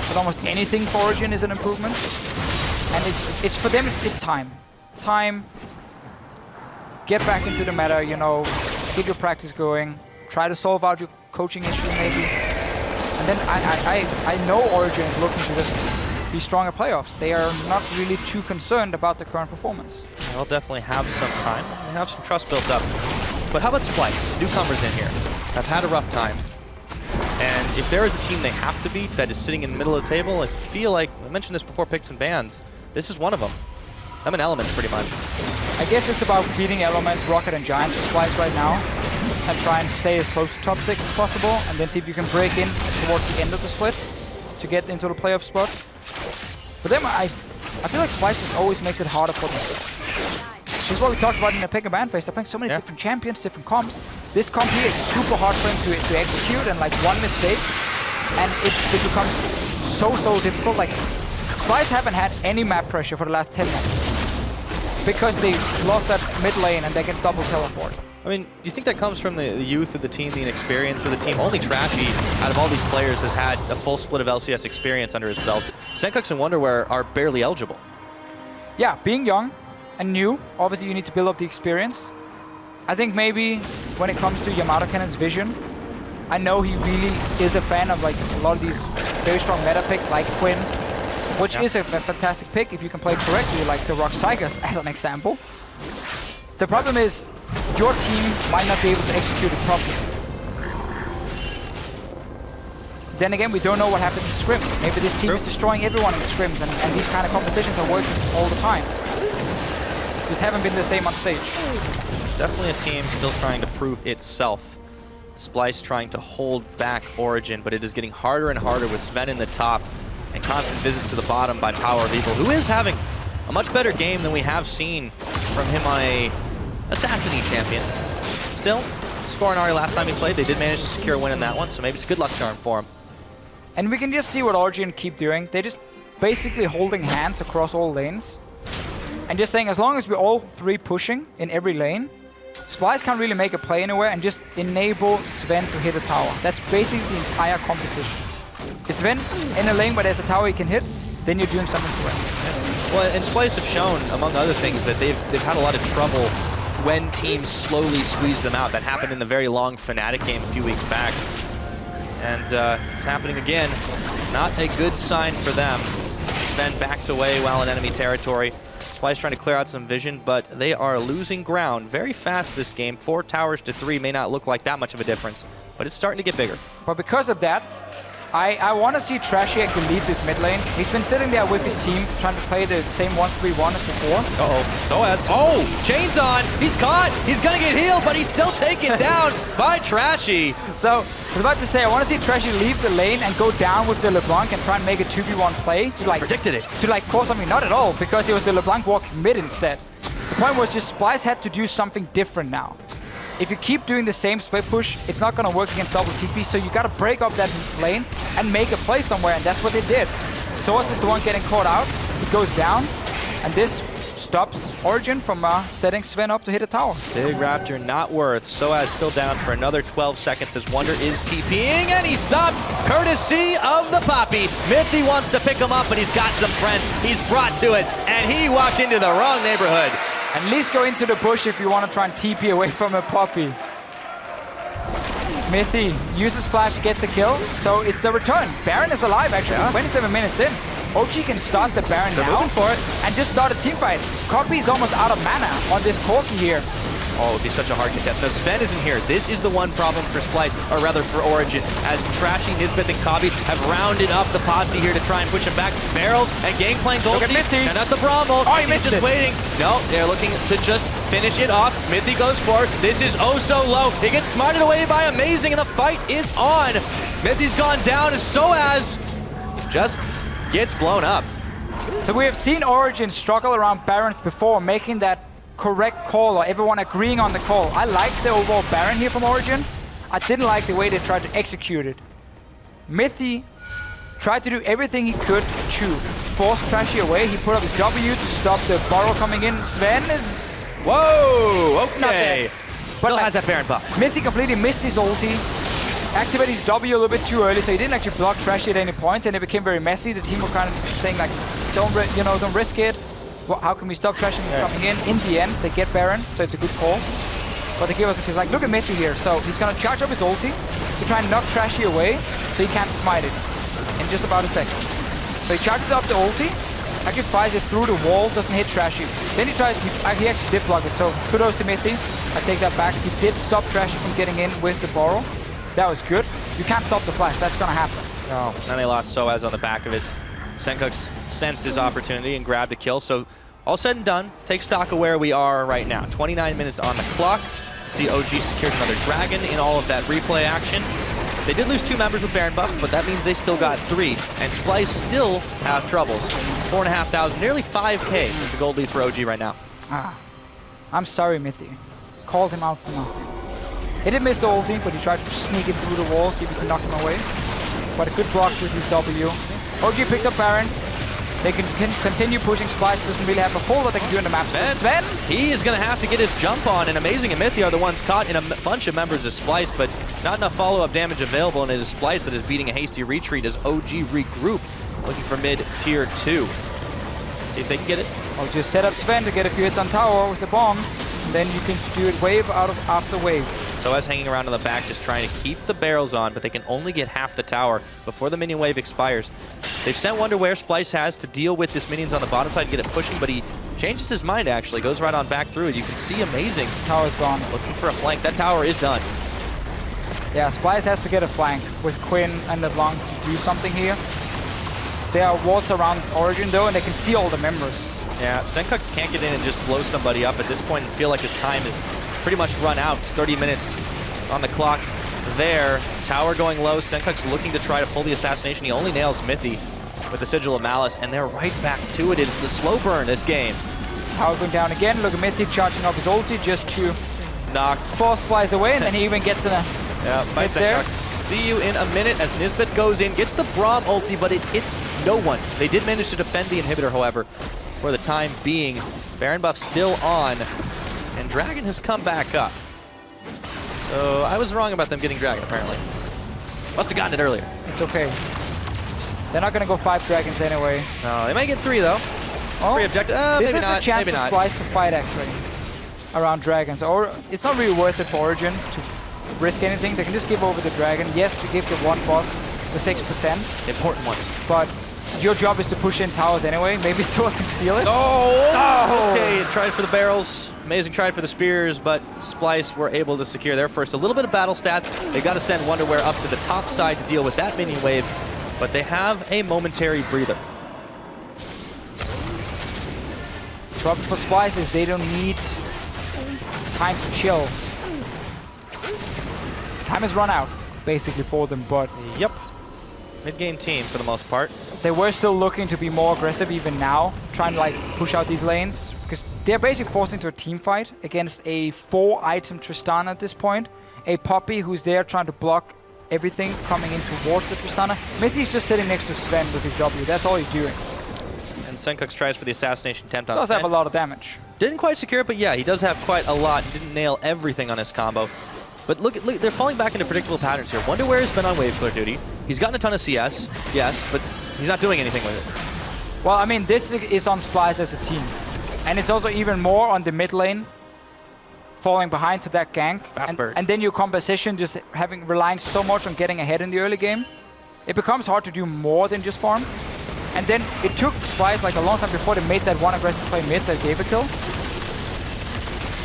But almost anything for Origen is an improvement. And it's for them, it's time. Time. Get back into the meta, you know, get your practice going, try to solve out your coaching issue maybe. And then I know Origen is looking to just be strong at playoffs. They are not really too concerned about the current performance. They'll definitely have some time. They have some trust built up. But how about Splyce? Newcomers in here. Have had a rough time. And if there is a team they have to beat that is sitting in the middle of the table, I feel like, I mentioned this before, picks and bans, this is one of them. I'm in Elements pretty much. I guess it's about beating Elements, Rocket, and Giants for Splyce right now. And try and stay as close to top 6 as possible. And then see if you can break in towards the end of the split to get into the playoff spot. For them, I feel like Splyce just always makes it harder for them. This is what we talked about in the pick and ban phase. They're playing so many different champions, different comps. This comp here is super hard for him to execute, and like one mistake, and it becomes so difficult. Like, Splyce haven't had any map pressure for the last 10 minutes because they lost that mid lane and they can double teleport. I mean, do you think that comes from the youth of the team, the inexperience of the team? Only Trashy, out of all these players, has had a full split of LCS experience under his belt. Senkux and Wonderwear are barely eligible. Yeah, being young and new, obviously you need to build up the experience. I think maybe when it comes to Yamato Cannon's vision, I know he really is a fan of like a lot of these very strong meta picks like Quinn, which is a fantastic pick if you can play correctly, like the Rox Tigers as an example. The problem is, your team might not be able to execute it properly. Then again, we don't know what happens in scrims. Maybe this team is destroying everyone in the scrims, and these kind of compositions are working all the time. Just haven't been the same on stage. Definitely a team still trying to prove itself. Splyce trying to hold back Origen, but it is getting harder and harder with Sven in the top and constant visits to the bottom by Power of Evil, who is having a much better game than we have seen from him on a Assassin-y champion. Still, scoring Ari last time he played, they did manage to secure a win in that one, so maybe it's a good luck charm for him. And we can just see what Origen keep doing. They're just basically holding hands across all lanes. And just saying, as long as we're all three pushing in every lane, Splyce can't really make a play anywhere and just enable Sven to hit a tower. That's basically the entire composition. If Sven in a lane where there's a tower he can hit, then you're doing something correct. Well, and Splyce have shown, among other things, that they've had a lot of trouble when teams slowly squeeze them out. That happened in the very long Fnatic game a few weeks back. And it's happening again. Not a good sign for them. Sven backs away while in enemy territory. Splyce trying to clear out some vision, but they are losing ground very fast this game. 4 towers to 3 may not look like that much of a difference, but it's starting to get bigger. But because of that, I want to see Trashy actually lead this mid lane. He's been sitting there with his team, trying to play the same 1-3-1 as before. Chains on. He's caught. He's going to get healed, but he's still taken down by Trashy. So, I was about to say, I want to see Trashy leave the lane and go down with the LeBlanc and try and make a 2v1 play. To like predicted it. To like force something, not at all, because it was the LeBlanc walking mid instead. The point was just Splyce had to do something different now. If you keep doing the same split push, it's not going to work against double TP, so you got to break up that lane and make a play somewhere, and that's what they did. Source is the one getting caught out. He goes down, and this stops Origen from setting Sven up to hit a tower. Big Raptor not worth. Soaz still down for another 12 seconds as Wunder is TPing, and he stopped courtesy of the Poppy. Mythy wants to pick him up, but he's got some friends. He's brought to it, and he walked into the wrong neighborhood. At least go into the bush if you want to try and TP away from a Poppy. Mythy uses flash, gets a kill, so it's the return. Baron is alive actually, 27 minutes in. OG can start the Baron now. Moving for it. And just start a team fight. Copy is almost out of mana on this Corki here. Oh, it would be such a hard contest. Now, Sven isn't here. This is the one problem for Splyce, or rather for Origen, as Trashy, Nisbeth, and Kabi have rounded up the posse here to try and push him back. Barrels and Gangplank Gold. Send out the Braum ult. Oh, he missed just it. waiting. No, they're looking to just finish it off. Mythy goes for it. This is oh so low. He gets smarted away by Amazing, and the fight is on. Mythy's gone down as Soaz just gets blown up. So we have seen Origen struggle around Barons before, making that correct call, or everyone agreeing on the call. I like the overall Baron here from Origen. I didn't like the way they tried to execute it. Mythy tried to do everything he could to force Trashy away. He put up his W to stop the Burrow coming in. Sven is... Whoa, okay. Still But has that Baron buff. Mythy completely missed his ulti. Activated his W a little bit too early, so he didn't actually block Trashy at any points, and it became very messy. The team were kind of saying like, don't risk it. Well, how can we stop Trashy from coming in? In the end, they get Baron, so it's a good call. But they give us, because like, look at Mythy here. So he's gonna charge up his ulti to try and knock Trashy away, so he can't smite it in just about a second. So he charges up the ulti, actually fires it through the wall, doesn't hit Trashy. Then he tries, he actually did block it, so kudos to Mythy. I take that back. He did stop Trashy from getting in with the Burrow. That was good. You can't stop the flash, that's gonna happen. No, and they lost Soaz on the back of it. Senkux sensed his opportunity and grabbed a kill, so all said and done, take stock of where we are right now. 29 minutes on the clock. See OG secured another Dragon in all of that replay action. They did lose 2 members with Baron buff, but that means they still got 3. And Splyce still have troubles. 4,500, nearly 5K is the gold lead for OG right now. I'm sorry, Mythy. Called him out for nothing. He did miss the ulti, but he tried to sneak it through the wall, see if he can knock him away. But a good block with his W. OG picks up Baron. They can continue pushing. Splyce doesn't really have a whole lot they can do in the map. Sven? He is going to have to get his jump on, and Amazing and Mythy are the ones caught in a bunch of members of Splyce, but not enough follow-up damage available, and it is Splyce that is beating a hasty retreat as OG regroup, looking for mid-tier 2. See if they can get it. I'll just set up Sven to get a few hits on tower with the bomb, and then you can do it wave after wave. Soaz hanging around in the back, just trying to keep the barrels on, but they can only get half the tower before the minion wave expires. They've sent Wonder where Splyce has to deal with this minions on the bottom side and get it pushing, but he changes his mind actually, goes right on back through it. You can see Amazing. Tower's gone. Looking for a flank. That tower is done. Yeah, Splyce has to get a flank with Quinn and LeBlanc to do something here. There are wards around Origen though, and they can see all the members. Yeah, Senkux can't get in and just blow somebody up at this point and feel like his time is pretty much run out. It's 30 minutes on the clock there. Tower going low. Senkux looking to try to pull the assassination. He only nails Mythy with the Sigil of Malice, and they're right back to it. It's the slow burn this game. Tower going down again. Look at Mythy charging up his ulti just to knock force Splyce away, and then he even gets in a by Senkux. See you in a minute as Nisbeth goes in, gets the Braum ulti, but it hits no one. They did manage to defend the inhibitor, however, for the time being. Baron buff still on, and Dragon has come back up. So I was wrong about them getting Dragon, apparently. Must have gotten it earlier. It's okay. They're not going to go 5 Dragons anyway. No, they might get 3, though. Oh, 3 objective. this maybe is not, a chance maybe for not. Splyce to fight, actually, around Dragons. Or it's not really worth it for Origen to risk anything. They can just give over the Dragon. Yes, you give the one buff, the 6%. Important one. But your job is to push in towers anyway. Maybe Soaz can steal it. Oh! Okay, tried for the barrels. Amazing tried for the spears, but Splyce were able to secure their first. A little bit of battle stats. They got to send Wonderwear up to the top side to deal with that minion wave, but they have a momentary breather. The problem for Splyce is they don't need time to chill. Time has run out, basically, for them, but... Yep. Mid-game team, for the most part. They were still looking to be more aggressive even now, trying to like push out these lanes, because they're basically forced into a team fight against a 4-item Tristana at this point. A Poppy who's there trying to block everything coming in towards the Tristana. Mithy's just sitting next to Sven with his W. That's all he's doing. And Senkux tries for the assassination attempt on Does Sven. have a lot of damage. Didn't quite secure it, but yeah, he does have quite a lot. Didn't nail everything on his combo. But look, they're falling back into predictable patterns here. Wonderwear has been on wave clear duty. He's gotten a ton of CS, yes, but he's not doing anything with it. Well, I mean, this is on Splyce as a team. And it's also even more on the mid lane, falling behind to that gank. Fast bird. And then your composition just relying so much on getting ahead in the early game. It becomes hard to do more than just farm. And then it took Splyce like a long time before they made that one aggressive play mid that gave a kill.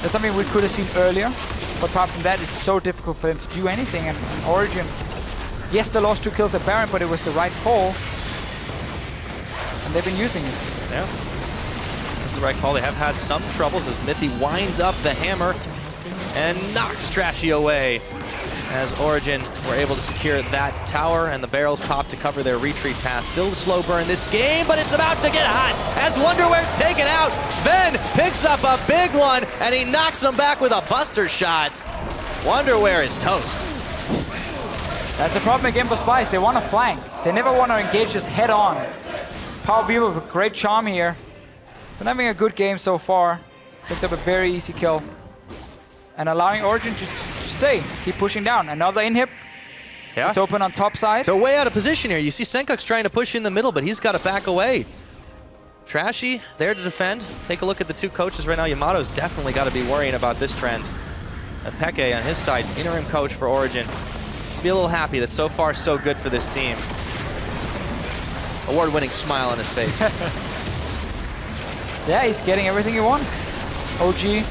That's something we could have seen earlier. But apart from that, it's so difficult for them to do anything. And Origen, yes, they lost 2 kills at Baron, but it was the right call. And they've been using it. Yeah. That's the right call. They have had some troubles as Mithy winds up the hammer and knocks Trashy away. As Origen were able to secure that tower, and the barrels pop to cover their retreat path. Still the slow burn this game, but it's about to get hot as Wonderwear's taken out. Sven picks up a big one, and he knocks him back with a buster shot. Wonderwear is toast. That's the problem again for Splyce. They want to flank. They never want to engage just head on. Power View with a great charm here. Been having a good game so far. Picks up a very easy kill. And allowing Origen to stay, keep pushing down. Another inhib. Yeah. It's open on top side. They're way out of position here. You see Senkux trying to push in the middle, but he's got to back away. Trashy there to defend. Take a look at the 2 coaches right now. Yamato's definitely got to be worrying about this trend. And Peke on his side, interim coach for Origen. Be a little happy that so far so good for this team. Award-winning smile on his face. Yeah, he's getting everything he wants. OG.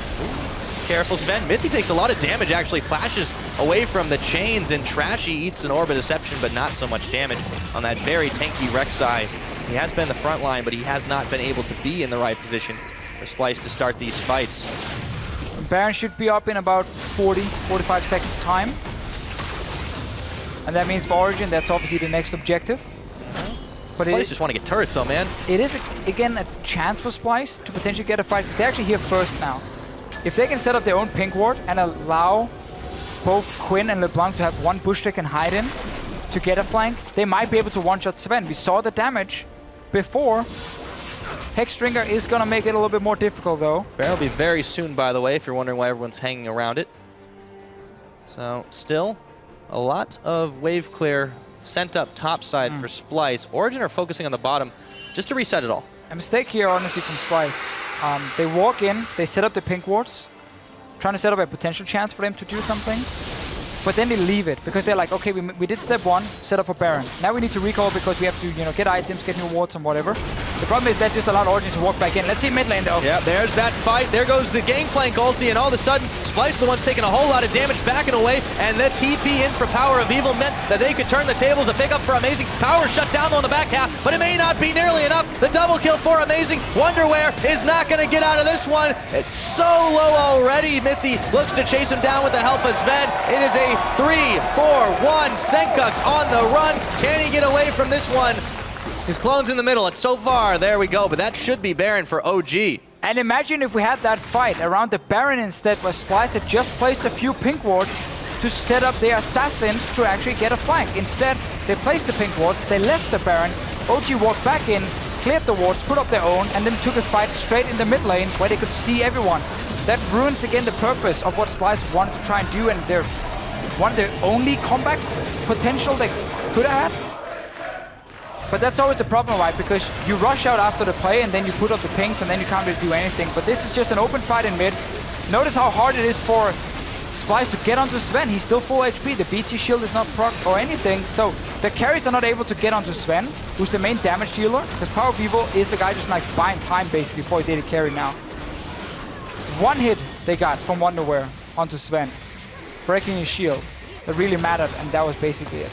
Careful, Sven. Mithy takes a lot of damage, actually flashes away from the chains, and Trashy eats an Orb of Deception, but not so much damage on that very tanky Rek'Sai. He has been the front line, but he has not been able to be in the right position for Splyce to start these fights. Baron should be up in about 45 seconds time. And that means for Origen, that's obviously the next objective. But Splyce just want to get turrets though, man. It is, again, a chance for Splyce to potentially get a fight, because they're actually here first now. If they can set up their own pink ward and allow both Quinn and LeBlanc to have one bush they can hide in to get a flank, they might be able to one-shot Sven. We saw the damage before. Hexdrinker is going to make it a little bit more difficult, though. Baron will be very soon, by the way, if you're wondering why everyone's hanging around it. So, still, a lot of wave clear sent up topside for Splyce. Origen are focusing on the bottom just to reset it all. A mistake here, honestly, from Splyce. They walk in, they set up the pink wards, trying to set up a potential chance for them to do something. But then they leave it, because they're like, okay, we did step 1, set up for Baron. Now we need to recall because we have to, you know, get items, get new wards and whatever. The problem is that just allowed Origen to walk back in. Let's see mid lane, though. Yeah, there's that fight. There goes the Gangplank ulti, and all of a sudden, Splyce the one's taking a whole lot of damage backing away, and the TP in for Power of Evil meant that they could turn the tables. A pickup for Amazing. Power shut down on the back half, but it may not be nearly enough. The double kill for Amazing. Wonderwear is not going to get out of this one. It's so low already. Mithy looks to chase him down with the help of Sven. It is a 3-4-1. Senkux on the run. Can he get away from this one? His clone's in the middle. It's so far. There we go. But that should be Baron for OG. And imagine if we had that fight around the Baron instead, where Splyce had just placed a few pink wards to set up their assassins to actually get a flank. Instead, they placed the pink wards, they left the Baron, OG walked back in, cleared the wards, put up their own, and then took a fight straight in the mid lane where they could see everyone. That ruins again the purpose of what Splyce wanted to try and do, and they're one of the only comebacks potential they could have had. But that's always the problem, right? Because you rush out after the play and then you put up the pings and then you can't really do anything. But this is just an open fight in mid. Notice how hard it is for Splyce to get onto Sven. He's still full HP. The BT shield is not proc or anything. So the carries are not able to get onto Sven, who's the main damage dealer, because Power Vivo is the guy just like buying time basically for his AD carry now. One hit they got from Wonderwear onto Sven, breaking his shield. That really mattered, and that was basically it.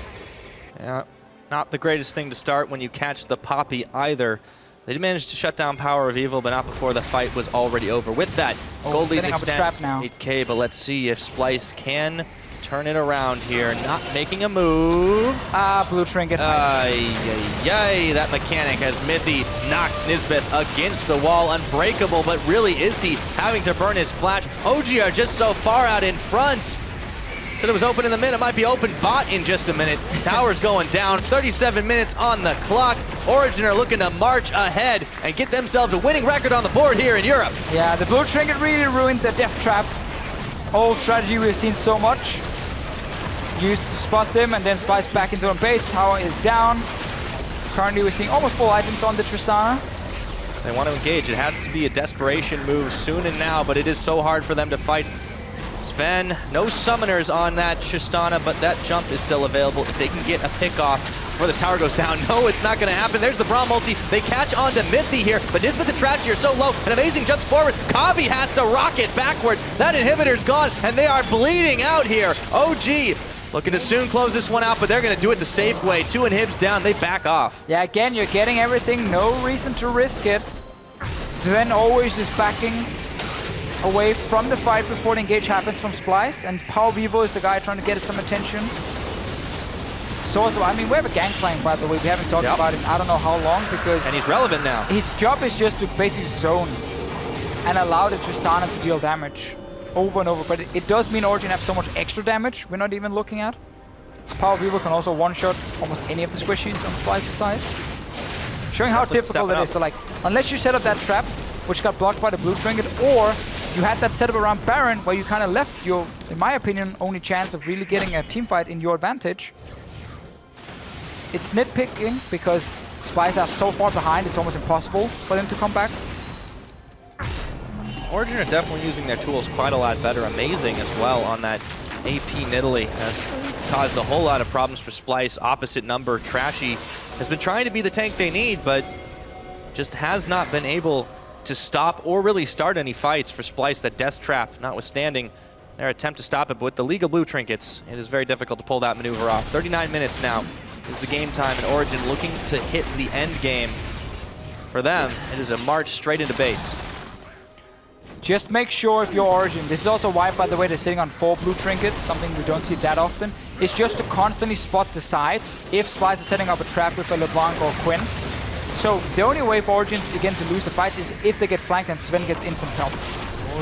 Yeah, not the greatest thing to start when you catch the Poppy either. They managed to shut down Power of Evil, but not before the fight was already over. With that, gold lead extends to 8K, but let's see if Splyce can turn it around here. Not making a move. Blue trinket. Yay, that mechanic as Mithy knocks Nisbeth against the wall. Unbreakable, but really is he having to burn his flash? OG are just so far out in front. Said it was open in the mid, it might be open bot in just a minute. Tower's going down, 37 minutes on the clock. Origen are looking to march ahead and get themselves a winning record on the board here in Europe. Yeah, the blue trinket really ruined the death trap. Old strategy we've seen so much. Used to spot them and then Splyce back into the base. Tower is down. Currently we're seeing almost full items on the Tristana. If they want to engage, it has to be a desperation move soon and now, but it is so hard for them to fight. Sven, no summoners on that Tristana, but that jump is still available if they can get a pick off before this tower goes down. No, it's not going to happen. There's the Braum multi. They catch on to Mithy here, but Nisbeth and Trashy are so low. An amazing jumps forward. Kabi has to rocket backwards. That inhibitor's gone, and they are bleeding out here. OG looking to soon close this one out, but they're going to do it the safe way. 2 inhibs down, they back off. Yeah, again, you're getting everything. No reason to risk it. Sven always is backing away from the fight before the engage happens from Splyce, and Power Vivo is the guy trying to get some attention. So also, I mean, we have a Gangplank, by the way. We haven't talked about him I don't know how long, because... And he's relevant now. His job is just to basically zone and allow the Tristana to deal damage over and over. But it does mean Origen have so much extra damage we're not even looking at. Power Vivo can also one-shot almost any of the squishies on Splyce's side. Showing how difficult it is to, like, unless you set up that trap, which got blocked by the blue trinket, or you had that setup around Baron where you kind of left your, in my opinion, only chance of really getting a team fight in your advantage. It's nitpicking because Splyce are so far behind, it's almost impossible for them to come back. Origen are definitely using their tools quite a lot better. Amazing as well on that AP Nidalee has caused a whole lot of problems for Splyce. Opposite number, Trashy has been trying to be the tank they need, but just has not been able to stop or really start any fights for Splyce. That death trap, notwithstanding their attempt to stop it, but with the League of Blue Trinkets, it is very difficult to pull that maneuver off. 39 minutes now is the game time, and Origen looking to hit the end game. For them, it is a march straight into base. Just make sure if you're Origen, this is also why, by the way, they're sitting on 4 blue trinkets, something we don't see that often. It's just to constantly spot the sides if Splyce is setting up a trap with a LeBlanc or Quinn. So the only way for Origen, again, to lose the fights is if they get flanked and Sven gets instant help.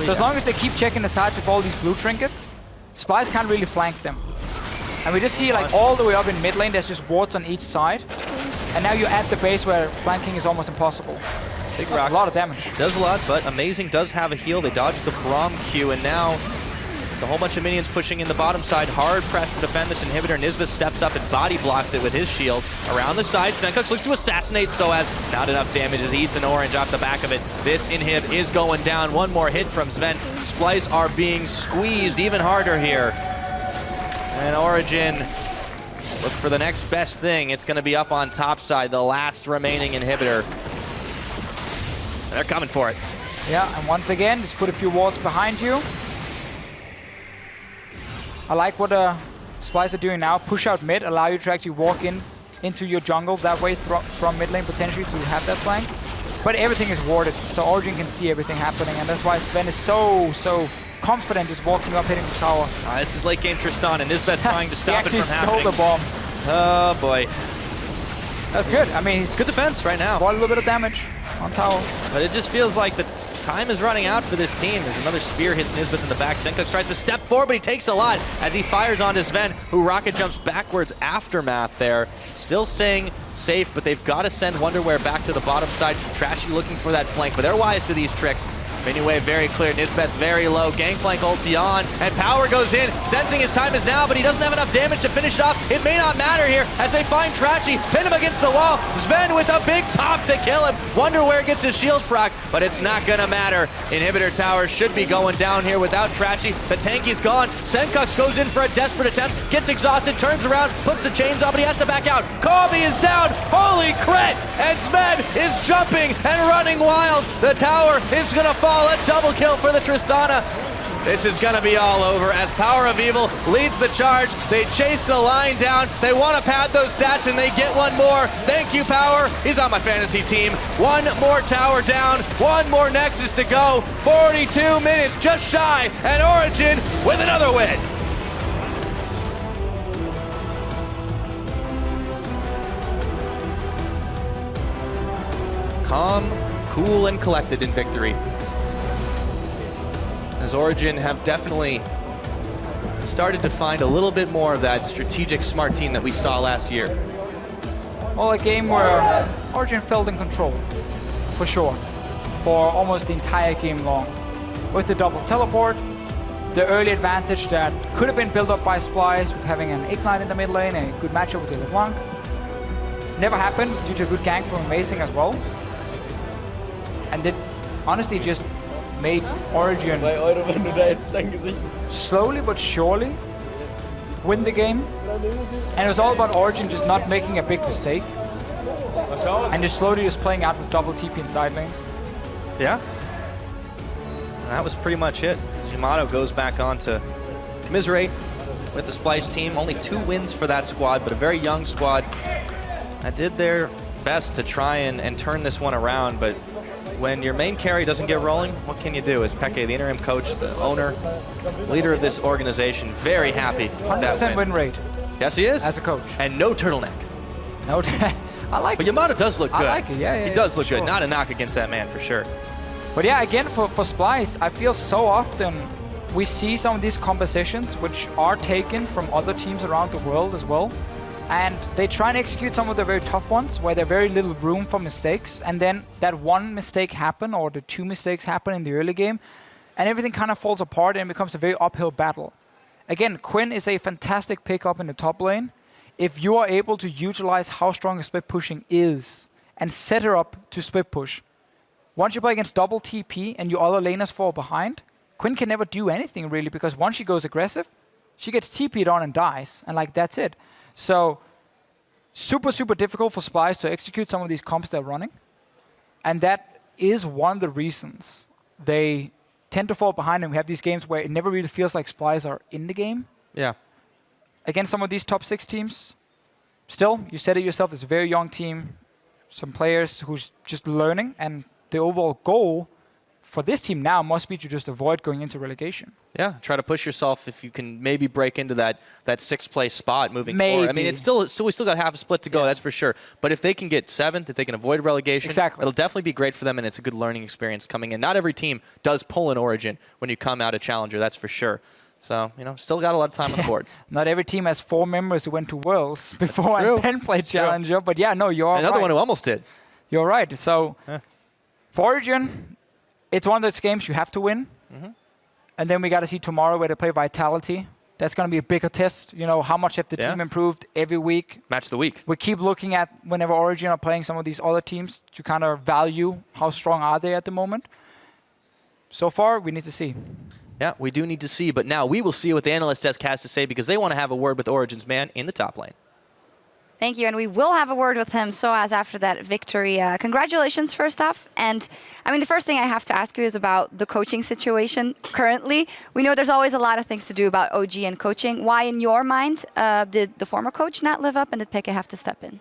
So as long as they keep checking the sides with all these blue trinkets, Splyce can't really flank them. And we just see, like, all the way up in mid lane, there's just wards on each side. And now you're at the base where flanking is almost impossible. Big rock. A lot of damage. Does a lot, but Amazing does have a heal. They dodged the Braum Q, and now with a whole bunch of minions pushing in the bottom side, hard pressed to defend this inhibitor. Nisbeth steps up and body blocks it with his shield. Around the side, Senkux looks to assassinate, so as not enough damage as he eats an orange off the back of it. This inhib is going down. One more hit from Sven. Splyce are being squeezed even harder here. And Origen look for the next best thing. It's going to be up on top side, the last remaining inhibitor. They're coming for it. Yeah, and once again, just put a few walls behind you. I like what Splyce are doing now. Push out mid, allow you to actually walk into your jungle that way from mid lane potentially to have that flank. But everything is warded, so Origen can see everything happening, and that's why Sven is so confident just walking up, hitting the tower. This is late game Tristan, and Nisbeth trying to stop it from happening. He stole the bomb. Oh boy. That's good. I mean, it's good defense right now. Bought a little bit of damage on tower. But it just feels like the time is running out for this team. There's another spear hits Nisbeth in the back. Senkux tries to step forward, but he takes a lot as he fires onto Sven, who rocket jumps backwards. Aftermath there. Still staying safe, but they've got to send Wonderwear back to the bottom side. Trashy looking for that flank, but they're wise to these tricks. Mini wave very clear, Nisbeth very low, Gangplank ulti on, and Power goes in, sensing his time is now, but he doesn't have enough damage to finish it off. It may not matter here as they find Trashy, pin him against the wall, Sven with a big pop to kill him. Wonder where it gets his shield proc, but it's not gonna matter. Inhibitor tower should be going down here without Trashy. The tanky's gone, Senkux goes in for a desperate attempt, gets exhausted, turns around, puts the chains on, but he has to back out. Kobe is down, holy crit, and Sven is jumping and running wild. The tower is gonna fall. A double kill for the Tristana. This is gonna be all over as Power of Evil leads the charge. They chase the line down. They want to pad those stats and they get one more. Thank you, Power. He's on my fantasy team. One more tower down. One more Nexus to go. 42 minutes, just shy. And Origen with another win. Calm, cool, and collected in victory. As Origen have definitely started to find a little bit more of that strategic smart team that we saw last year. Well, a game where Origen felt in control, for sure, for almost the entire game long. With the double teleport, the early advantage that could have been built up by Splyce with having an Ignite in the mid lane, a good matchup with the LeBlanc. Never happened due to a good gank from Amazing as well. And it honestly just made Origen slowly but surely win the game. And it was all about Origen just not making a big mistake. And just slowly just playing out with double TP in side lanes. Yeah. And that was pretty much it. Yamato goes back on to commiserate with the Splyce team. Only 2 wins for that squad, but a very young squad that did their best to try and turn this one around. But when your main carry doesn't get rolling, what can you do? As Peke, the interim coach, the owner, leader of this organization, very happy with that 100% win rate. Yes, he is. As a coach. And no turtleneck. No, I like it. But Yamato does look good. I like it, yeah. He does look sure. good. Not a knock against that man, for sure. But yeah, again, for Splyce, I feel so often we see some of these compositions which are taken from other teams around the world as well. And they try and execute some of the very tough ones where there's very little room for mistakes. And then that one mistake happen or the 2 mistakes happen in the early game and everything kind of falls apart and becomes a very uphill battle. Again, Quinn is a fantastic pickup in the top lane. If you are able to utilize how strong split pushing is and set her up to split push, once you play against double TP and your other laners fall behind, Quinn can never do anything really because once she goes aggressive, she gets TP'd on and dies. And like, that's it. So, super, super difficult for Splyce to execute some of these comps they're running. And that is one of the reasons they tend to fall behind and we have these games where it never really feels like Splyce are in the game. Yeah. Against some of these top 6 teams, still, you said it yourself, it's a very young team. Some players who's just learning and the overall goal for this team now must be to just avoid going into relegation. Yeah, try to push yourself if you can maybe break into that 6th place spot moving Maybe. forward. I mean, we still got half a split to go, that's for sure. But if they can get 7th, if they can avoid relegation, it'll definitely be great for them, and it's a good learning experience coming in. Not every team does pull an Origin when you come out a Challenger, that's for sure. So, still got a lot of time on the board. Not every team has 4 members who went to Worlds before and then played Challenger. But yeah, no, you're Another one who almost did. You're right. So, for Origen, it's one of those games you have to win. And then we got to see tomorrow where they play Vitality. That's going to be a bigger test. How much have the team improved every week? Match of the week. We keep looking at whenever Origen are playing some of these other teams to kind of value how strong are they at the moment. So far, we need to see. Yeah, we do need to see. But now we will see what the analyst desk has to say because they want to have a word with Origen's man in the top lane. Thank you, and we will have a word with him, Soaz, after that victory. Congratulations, first off. And, I mean, the first thing I have to ask you is about the coaching situation currently. We know there's always a lot of things to do about OG and coaching. Why, in your mind, did the former coach not live up, and did Peke have to step in?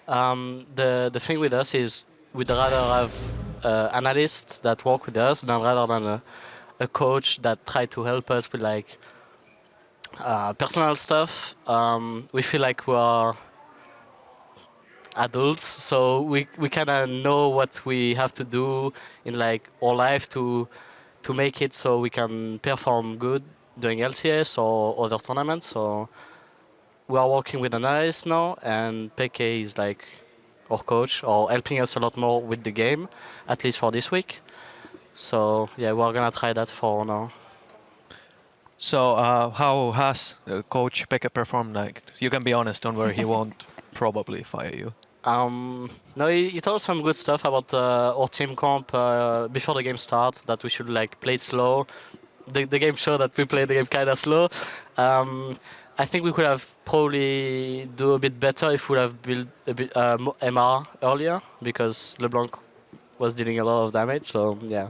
The thing with us is we'd rather have analysts that work with us rather than a coach that try to help us with, like, personal stuff. We feel like we are adults, so we kind of know what we have to do in like our life to make it so we can perform good during LCS or other tournaments. So we are working with an analyst now, and Peke is like our coach or helping us a lot more with the game, at least for this week. So yeah, we're gonna try that for now. So how has Coach FLICKR performed? Like, you can be honest, don't worry, he won't probably fire you. No, he told some good stuff about our team comp before the game starts, that we should like play it slow. The game showed that we played the game kind of slow. I think we could have probably do a bit better if we would have built a bit more MR earlier, because LeBlanc was dealing a lot of damage. So yeah.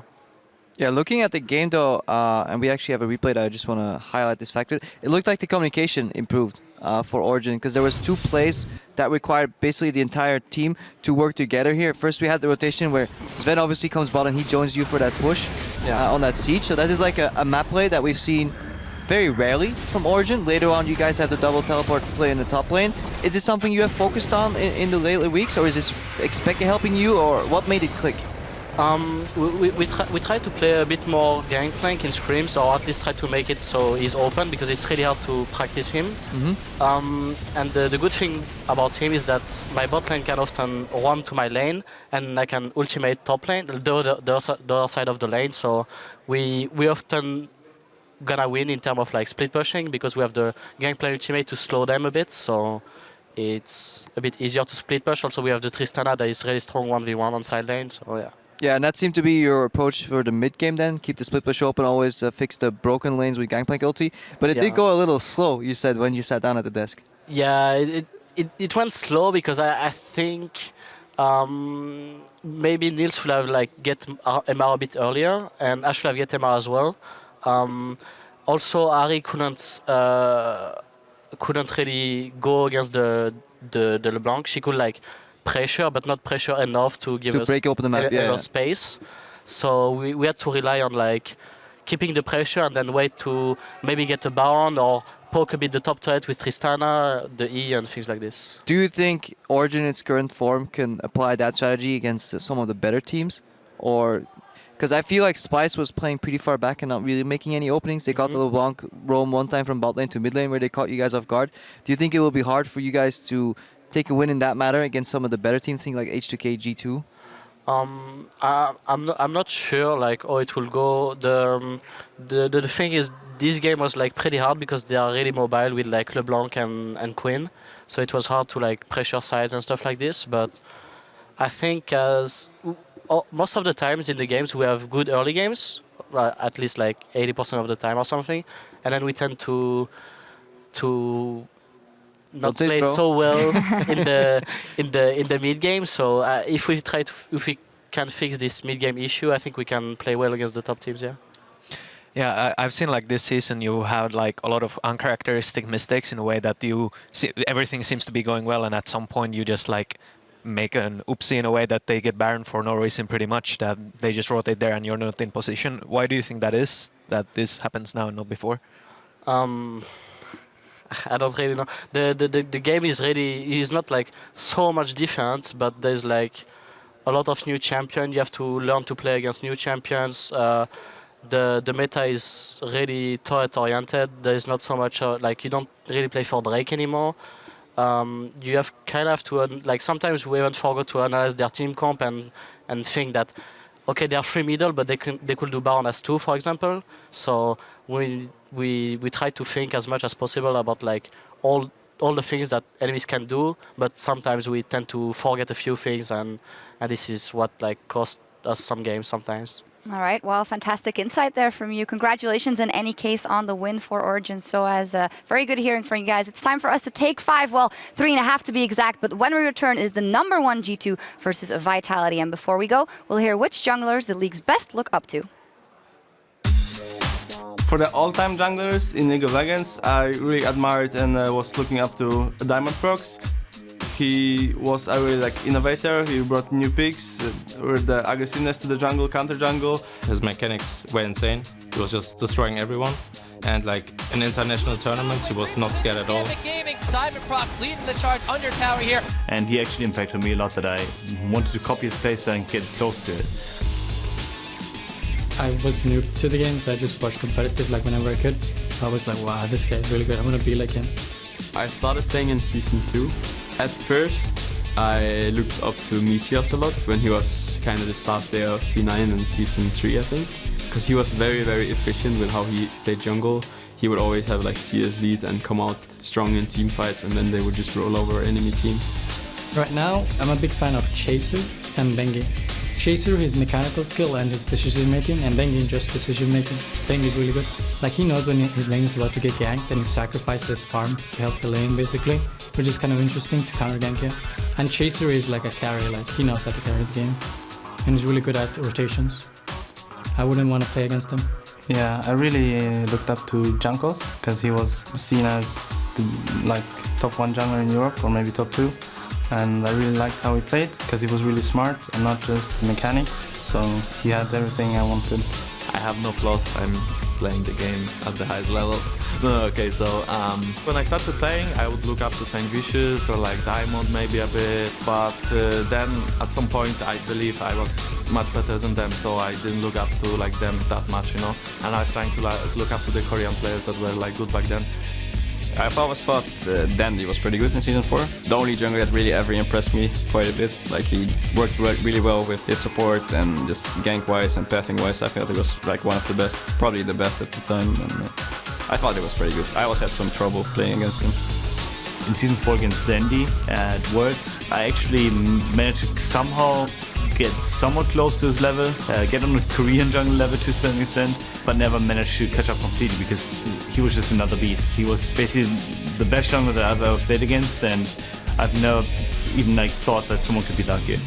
Yeah, looking at the game though, and we actually have a replay that I just want to highlight this factor. It looked like the communication improved for Origen, because there was 2 plays that required basically the entire team to work together here. First we had the rotation where Sven obviously comes bot and he joins you for that push on that siege. So that is like a map play that we've seen very rarely from Origen. Later on you guys have the double teleport play in the top lane. Is this something you have focused on in the later weeks, or is this Expected helping you, or what made it click? We try to play a bit more gangplank in scrims, or at least try to make it so he's open, because it's really hard to practice him. And the good thing about him is that my bot lane can often run to my lane, and I can ultimate top lane, the other side of the lane. So we often gonna win in terms of like split pushing, because we have the gangplank ultimate to slow them a bit. So it's a bit easier to split push. Also, we have the Tristana that is really strong 1v1 on side lane. So yeah. Yeah, and that seemed to be your approach for the mid game then? Keep the split push open, always fix the broken lanes with Gangplank ulti. But it did go a little slow, you said, when you sat down at the desk. Yeah, it went slow because I think maybe Niels would have like get MR a bit earlier, and I should have get MR as well. Also, Ari couldn't really go against the LeBlanc. She could like pressure, but not pressure enough to give us break open the map, enough space. So we had to rely on like keeping the pressure and then wait to maybe get a Baron or poke a bit the top turret with Tristana, the E and things like this. Do you think Origen in its current form can apply that strategy against some of the better teams? Or because I feel like Splyce was playing pretty far back and not really making any openings. They caught the LeBlanc roam one time from bot lane to mid lane where they caught you guys off guard. Do you think it will be hard for you guys to take a win in that matter against some of the better teams, things like H2K, G2? I'm not sure like how it will go. The thing is, this game was like pretty hard because they are really mobile with like LeBlanc and Quinn, so it was hard to like pressure sides and stuff like this. But I think as most of the times in the games we have good early games, at least like 80% of the time or something, and then we tend to not play so well in the mid game. So if we can fix this mid game issue, I think we can play well against the top teams. Yeah. Yeah, I've seen like this season you had like a lot of uncharacteristic mistakes in a way that you see everything seems to be going well, and at some point you just like make an oopsie in a way that they get Baron for no reason, pretty much, that they just rotate there and you're not in position. Why do you think that is, that this happens now and not before? I don't really know. The game is not like so much different, but there's like a lot of new champions. You have to learn to play against new champions. The meta is really turret oriented. There's not so much like you don't really play for Drake anymore. You have kind of to like sometimes we even forgot to analyze their team comp and think that okay, they are free middle, but they could do Baron as 2, for example. So we try to think as much as possible about like all the things that enemies can do, but sometimes we tend to forget a few things, and this is what like cost us some games sometimes. All right, well, fantastic insight there from you. Congratulations in any case on the win for Origen. So as very good hearing from you guys. It's time for us to take 5, well, 3.5 to be exact, but when we return is the #1 G2 versus Vitality. And before we go, we'll hear which junglers the league's best look up to. For the all-time junglers in League of Legends, I really admired and was looking up to Diamond Prox. He was a really like innovator. He brought new picks with the aggressiveness to the jungle, counter jungle. His mechanics were insane. He was just destroying everyone. And like in international tournaments, he was not scared at all. Diamond Prox leading the charge under tower here. And he actually impacted me a lot, that I wanted to copy his playstyle and get close to it. I was new to the game, so I just watched competitive like whenever I could. I was like, wow, this guy is really good. I want to be like him. I started playing in Season 2. At first, I looked up to Michias a lot when he was kind of the start there of C9 in Season 3, I think. Because he was very, very efficient with how he played jungle. He would always have like CS lead and come out strong in team fights, and then they would just roll over enemy teams. Right now, I'm a big fan of Chaser and Bengi. Chaser, his mechanical skill and his decision making, and Bengi just decision making. Bengi is really good. Like, he knows when his lane is about to get ganked and he sacrifices farm to help the lane basically, which is kind of interesting to counter gank here. And Chaser is like a carry, like he knows how to carry the game. And he's really good at rotations. I wouldn't want to play against him. Yeah, I really looked up to Jankos because he was seen as the top 1 jungler in Europe, or maybe top 2. And I really liked how he played because he was really smart and not just mechanics. So he had everything I wanted. I have no flaws. I'm playing the game at the highest level. No, okay, so when I started playing, I would look up to St. Vicious or like Diamond maybe a bit, but then at some point I believe I was much better than them, so I didn't look up to like them that much, you know. And I was trying to look up to the Korean players that were like good back then. I've always thought Dandy was pretty good in Season 4. The only jungler that really ever impressed me quite a bit. Like, he worked really well with his support and just gank-wise and pathing-wise. I felt it was like one of the best, probably the best at the time. And I thought it was pretty good. I always had some trouble playing against him. In Season 4 against Dandy at Worlds, I actually managed to somehow get somewhat close to his level, get on the Korean jungle level to a certain extent, but never managed to catch up completely because he was just another beast. He was basically the best jungler that I've ever played against, and I've never even thought that someone could be that good.